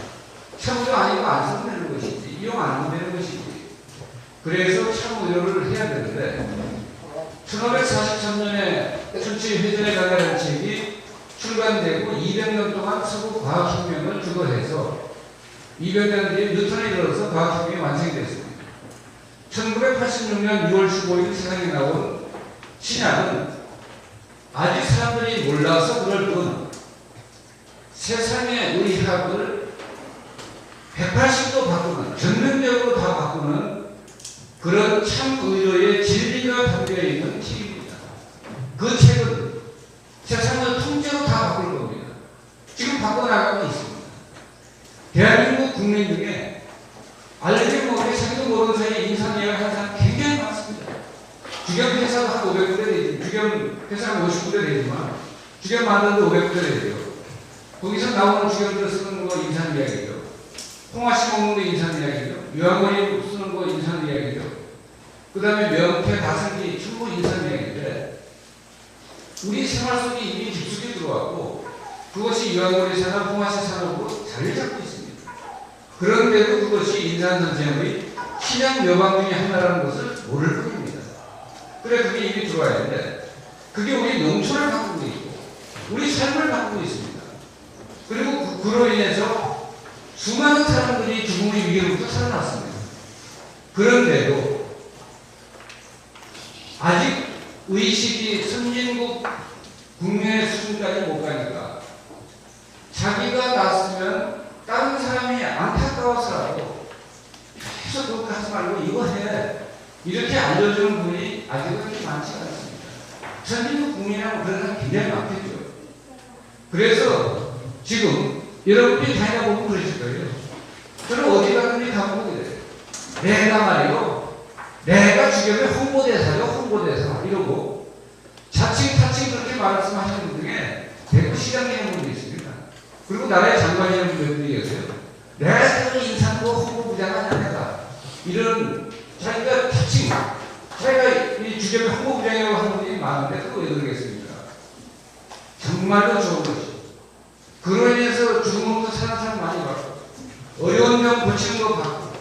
참의로 아니면 안 쓰면 되는 것이지, 이용 안 하면 되는 것이지. 그래서 참의로를 해야 되는데, 1543년에 천체의 회전에 관한 책이 출간되고 200년 동안 서구 과학혁명을 주도해서 200년 뒤에 뉴턴에 이르러서 과학혁명이 완성됐습니다. 1986년 6월 15일 세상에 나온 신약은 아직 사람들이 몰라서 그럴 뿐 세상의 의학을 180도 바꾸는, 전면적으로 다 바꾸는 그런 참 의료의 진리가 담겨있는 책입니다. 그 책은 세상을 통째로 다 바꿀 겁니다. 지금 바꿔나가고 있습니다. 대한민국 국민 중에 알게 모르게 자기도 모르는 사이에 인상이야기를 하는 사람 굉장히 많습니다. 주경 회사도 한 500군데 되지, 주경 회사가 50군데 되지만 주경 만드는데 500군데 되죠. 거기서 나오는 주경들 쓰는 거 인상 이야기죠. 홍화씨 먹는 거 인상 이야기죠. 유황거리 쓰는 거 인상 이야기죠. 그 다음에 명태, 다승기, 충무 인상 이야기인데, 우리 생활 속에 이미 깊숙이 들어왔고 그것이 유황거리 산업, 홍화씨 산업으로 자리를 잡고 있습니다. 그런데도 그것이 인산선생의 신약 여방 중에 하나라는 것을 모를 뿐입니다. 그래, 그게 이미 들어와야 하는데, 그게 우리 농촌을 바꾸고 있고 우리 삶을 바꾸고 있습니다. 그리고 그로 인해서 수많은 사람들이 죽음의 위기로부터 살아났습니다. 그런데도 아직 의식이 선진국 국민의 수준까지 못 가니까 자기가 났으면 다른 사람이 안타까워서라도 가서 그거 하지 말고 이거 해. 이렇게 알려주는 분이 아직은 그렇게 많지가 않습니다. 전민국 국민하고 그런 사람 굉장히 많겠죠. 그래서 지금 여러분들이 다녀보면 그러실 거예요. 저는 어디 가든지 가보고 그래요. 내가 말이요. 내가 주변에 홍보대사요, 홍보대사. 이러고 자칭, 타칭 그렇게 말씀하시는 분 중에 대구시장이라는 분도 있습니다. 그리고 나라의 장관이라는 분들이 계세요. 내가 그 인사부 홍보부장은 아니다. 이런 자기가 타칭, 자기가 이 주변에 홍보부장이라고 하는 분이 많은데 그거 왜 그러겠습니까? 정말로 좋은 것이. 그로 인해서 죽으면서 사는 사람 많이 봤고, 어려운 병 고치는 거 봤고,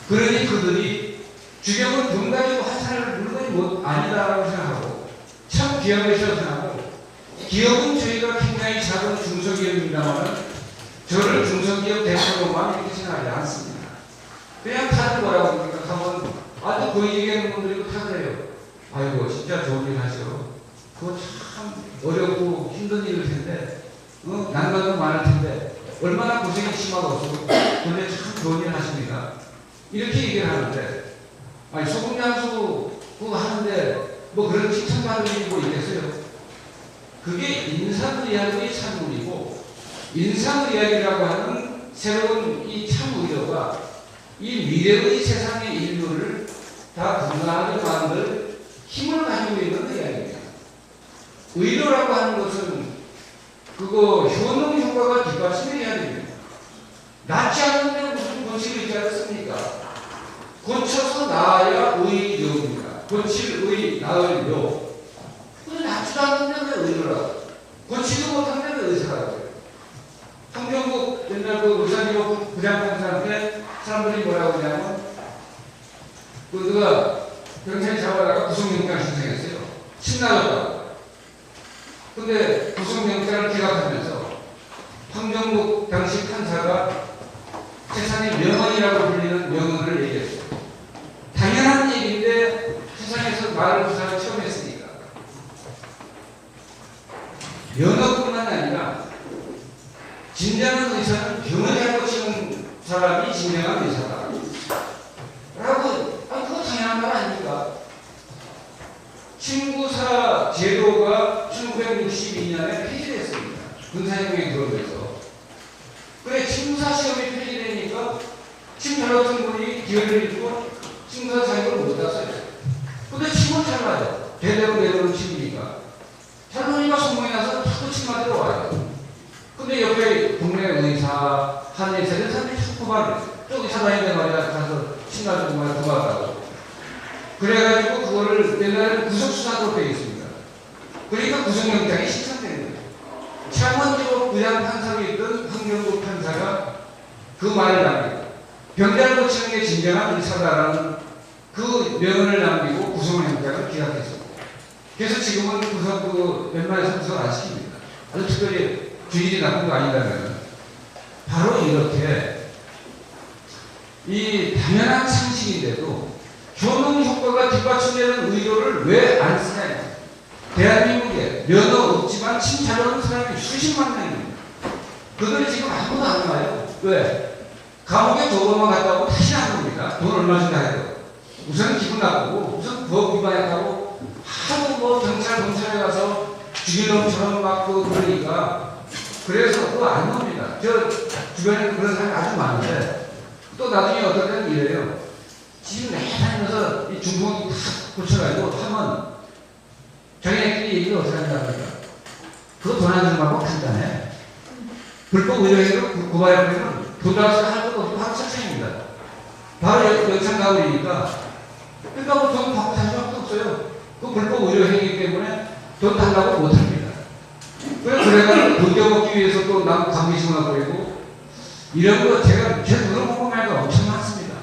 그러니 그들이 주경은 돈 가지고 환산을 물건이 뭐 아니다라고 생각하고, 참 기업이라고 생각하고, 기업은 저희가 굉장히 작은 중소기업입니다만, 저를 중소기업 대표로만 이렇게 생각하지 않습니다. 그냥 다들 뭐라고 합니까? 한번, 아주 그 얘기하는 분들이 다 그래요. 아이고, 진짜 좋은 일 하셔. 그거 참 어렵고 힘든 일일 텐데, 난관도 많을 텐데 얼마나 고생이 심하고 근데 참 좋은 일 하십니다. 이렇게 얘기를 하는데, 아니 소금장수 그거 하는데 뭐 그런 칭찬받을 일이 뭐 있겠어요? 그게 인상의학의 산물이고, 인상의학이라고 하는 새로운 이 참의료가 이 미래의 세상의 인류를 다 건강하게 만들 힘을 가지고 있는 의학입니다. 의료라고 하는 것은 그거 효능 효과가 뒷받침해야 됩니다. 낫지 않는데 무슨 고칠 의자를 씁니까? 고쳐서 나아야 의료입니다. 고칠 의, 나을 요. 근데 낫지도 않는데 왜 의료라고? 고치도 못하는데 왜 의사라고 해요? 성경국 옛날 그 의사님하고 부장판사한테 사람들이 뭐라고 하냐면, 그가 병사를 잡아다가 구속영장 신청했어요. 신나졌다고. 근데 구속영장을 기각하면서 황정국 당시 판사가 세상의 명언이라고 불리는 명언을 얘기했어요. 당연한 얘기인데 세상에서 말을 그 사람이 처음 했으니까. 면허뿐만 아니라 진정한 의사는 병을 잘 고치는 사람이 진정한 의사다 라고, 그거 당연한 말 아닙니까? 친구사 제도가 1962년에 폐지됐습니다. 군사혁명이 들어오면서. 그래, 친구사 시험이 폐지되니까 침 잘못한 분이 기회를 잃고 친구사 자격을 못 땄어요. 근데 침을 잘 맞아요. 대대로 내려오는 침이니까. 잘 보니까 성공이 나서 자꾸 침 맞으러 와요. 근데 옆에 동네 의사, 한의사 이런 사람들이 자꾸 말을 했어요. 저기 사다니는데 말이야, 가서 침 맞으고 말이야, 도망가고. 그래가지고 그거를 옛날에는 구속수사로 되어 있습니다. 그러니까 구속영장이 신청되는 거예요. 창원지법 부장판사로 있던 황정국 판사가 그 말을 남깁니다. 병자를 고치는 게 진정한 의사다라는 그 명언을 남기고 구속영장을 기각했습니다. 그래서 지금은 구속, 웬만해서 구속 안 시킵니다. 아주 특별히 주의이 나쁜 거 아니라면. 바로 이렇게 이 당연한 상식인데도 효능 효과가 뒷받침되는 의료를 왜 안 쓰냐. 대한민국에 면허 없지만 침 잘하는 사람이 수십만 명입니다. 그들이 지금 아무도 안 가요. 왜? 감옥에 도로만 갔다 오고 다시 안 옵니다. 돈 얼마 준다 해도. 우선 기분 나쁘고, 우선 법 위반했다고 하도 뭐 경찰에 가서 주기놈처럼 막 그러니까. 그래서 그거 안 옵니다. 저 주변에 그런 사람이 아주 많은데, 또 나중에 어떨 때는 이래요. 지금 매일 다니면서 이 중풍이 탁 고쳐가지고 하면 자기네끼리 얘기를 어떻게 한다니까. 그거 돈 안 주는 방법 간단해. 불법 의료행위로 고발해버리면 돈 달아서 할 것도 없고 하루 착생입니다. 바로 영창 가버리니까. 그러니까 뭐 돈 받고 살 수밖에 없어요. 그 불법 의료행위 때문에 돈 달라고 못합니다. 그래가지고 돈 떼먹기 위해서 또 남 감기심을 버리고 이런 거 제가 제 눈으로 보고 말고 엄청 많습니다.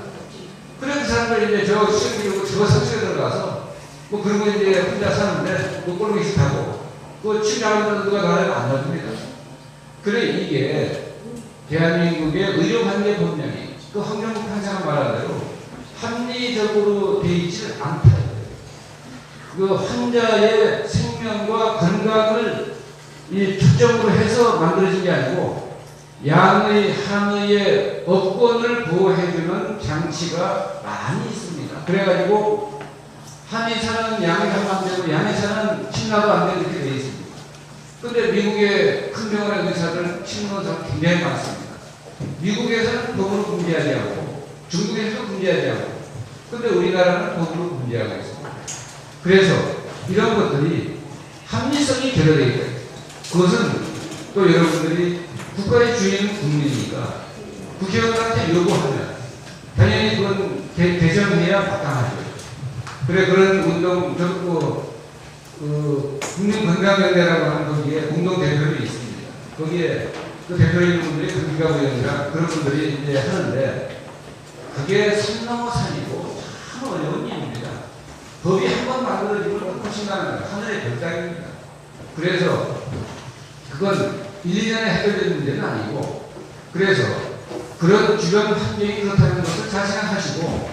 그래 그 사람들 이제 저 시험 기록을 저 성취에 들어가서 뭐 그런 거 이제 혼자 사는데 뭐 꼴보기 싫다고 그 치료하는 누가 나라에 안 놔줍니다. 그래 이게 대한민국의 의료관계 법령이 그 황정국 판사가 말한 대로 합리적으로 되어 있지 않다. 그 환자의 생명과 건강을 이 초점으로 해서 만들어진 게 아니고 양의 한의의 업권을 보호해주는 장치가 많이 있습니다. 그래가지고 한의사는 양이 하면 안 되고 양의사는 침나도 안 되고 이렇게 되어 있습니다. 근데 미국의 큰 병원의 의사들 침노는 사람 굉장히 많습니다. 미국에서는 법으로 금지하지 않고 중국에서도 금지하지 않고 근데 우리나라는 법으로 금지하고 있습니다. 그래서 이런 것들이 합리성이 결여되어 있다. 그것은 또 여러분들이 국가의 주인은 국민이니까 국회의원한테 요구하면 당연히 그건 개정해야 마땅하죠. 그래 그런 운동 저도 국민건강연대라고 하는 거기에 공동대표들이 있습니다. 거기에 그 대표인 분들이 금기가부위원이랑 그런 분들이 이제 하는데 그게 산 넘어 산이고 참 어려운 일입니다. 법이 한 번 만들어지면 훨씬 나는 하늘의 별따기입니다. 그래서 그건 1, 2년에 해결되는 문제는 아니고 그래서 그런 주변 환경이 그렇다는 것을 잘 생각하시고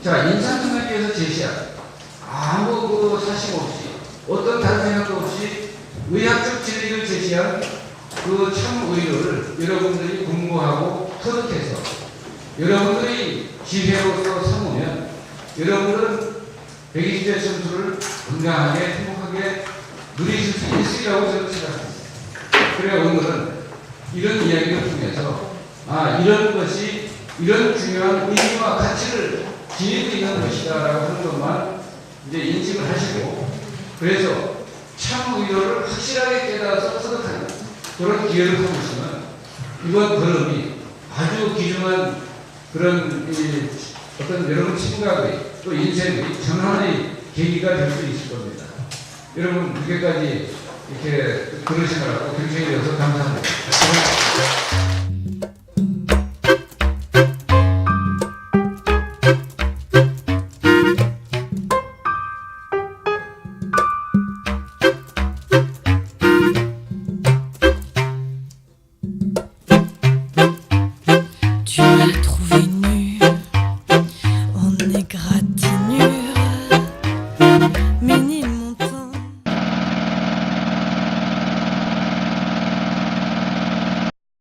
자 인산통역에서 제시한 아무 그 사심 없이 어떤 다른 생각도 없이 의학적 진리를 제시한 그 참의료를 여러분들이 공부하고 터득해서 여러분들이 지혜로서 삼으면 여러분들은 120대 점수를 건강하게 행복하게 누리실 수 있으리라고 저는 생각합니다. 그래 오늘은 이런 이야기를 통해서 이런 것이 이런 중요한 의미와 가치를 지니고 있는 것이다라고 하는 것만 이제 인식을 하시고 그래서 참의료를 확실하게 깨달아서 터득하는 그런 기회를 삼으시면 이번 걸음이 아주 귀중한 그런 어떤 여러분 생각의 또 인생의 전환의 계기가 될 수 있을 겁니다. 여러분 늦게까지 이렇게 들으시느라고 경청해 주셔서 감사합니다.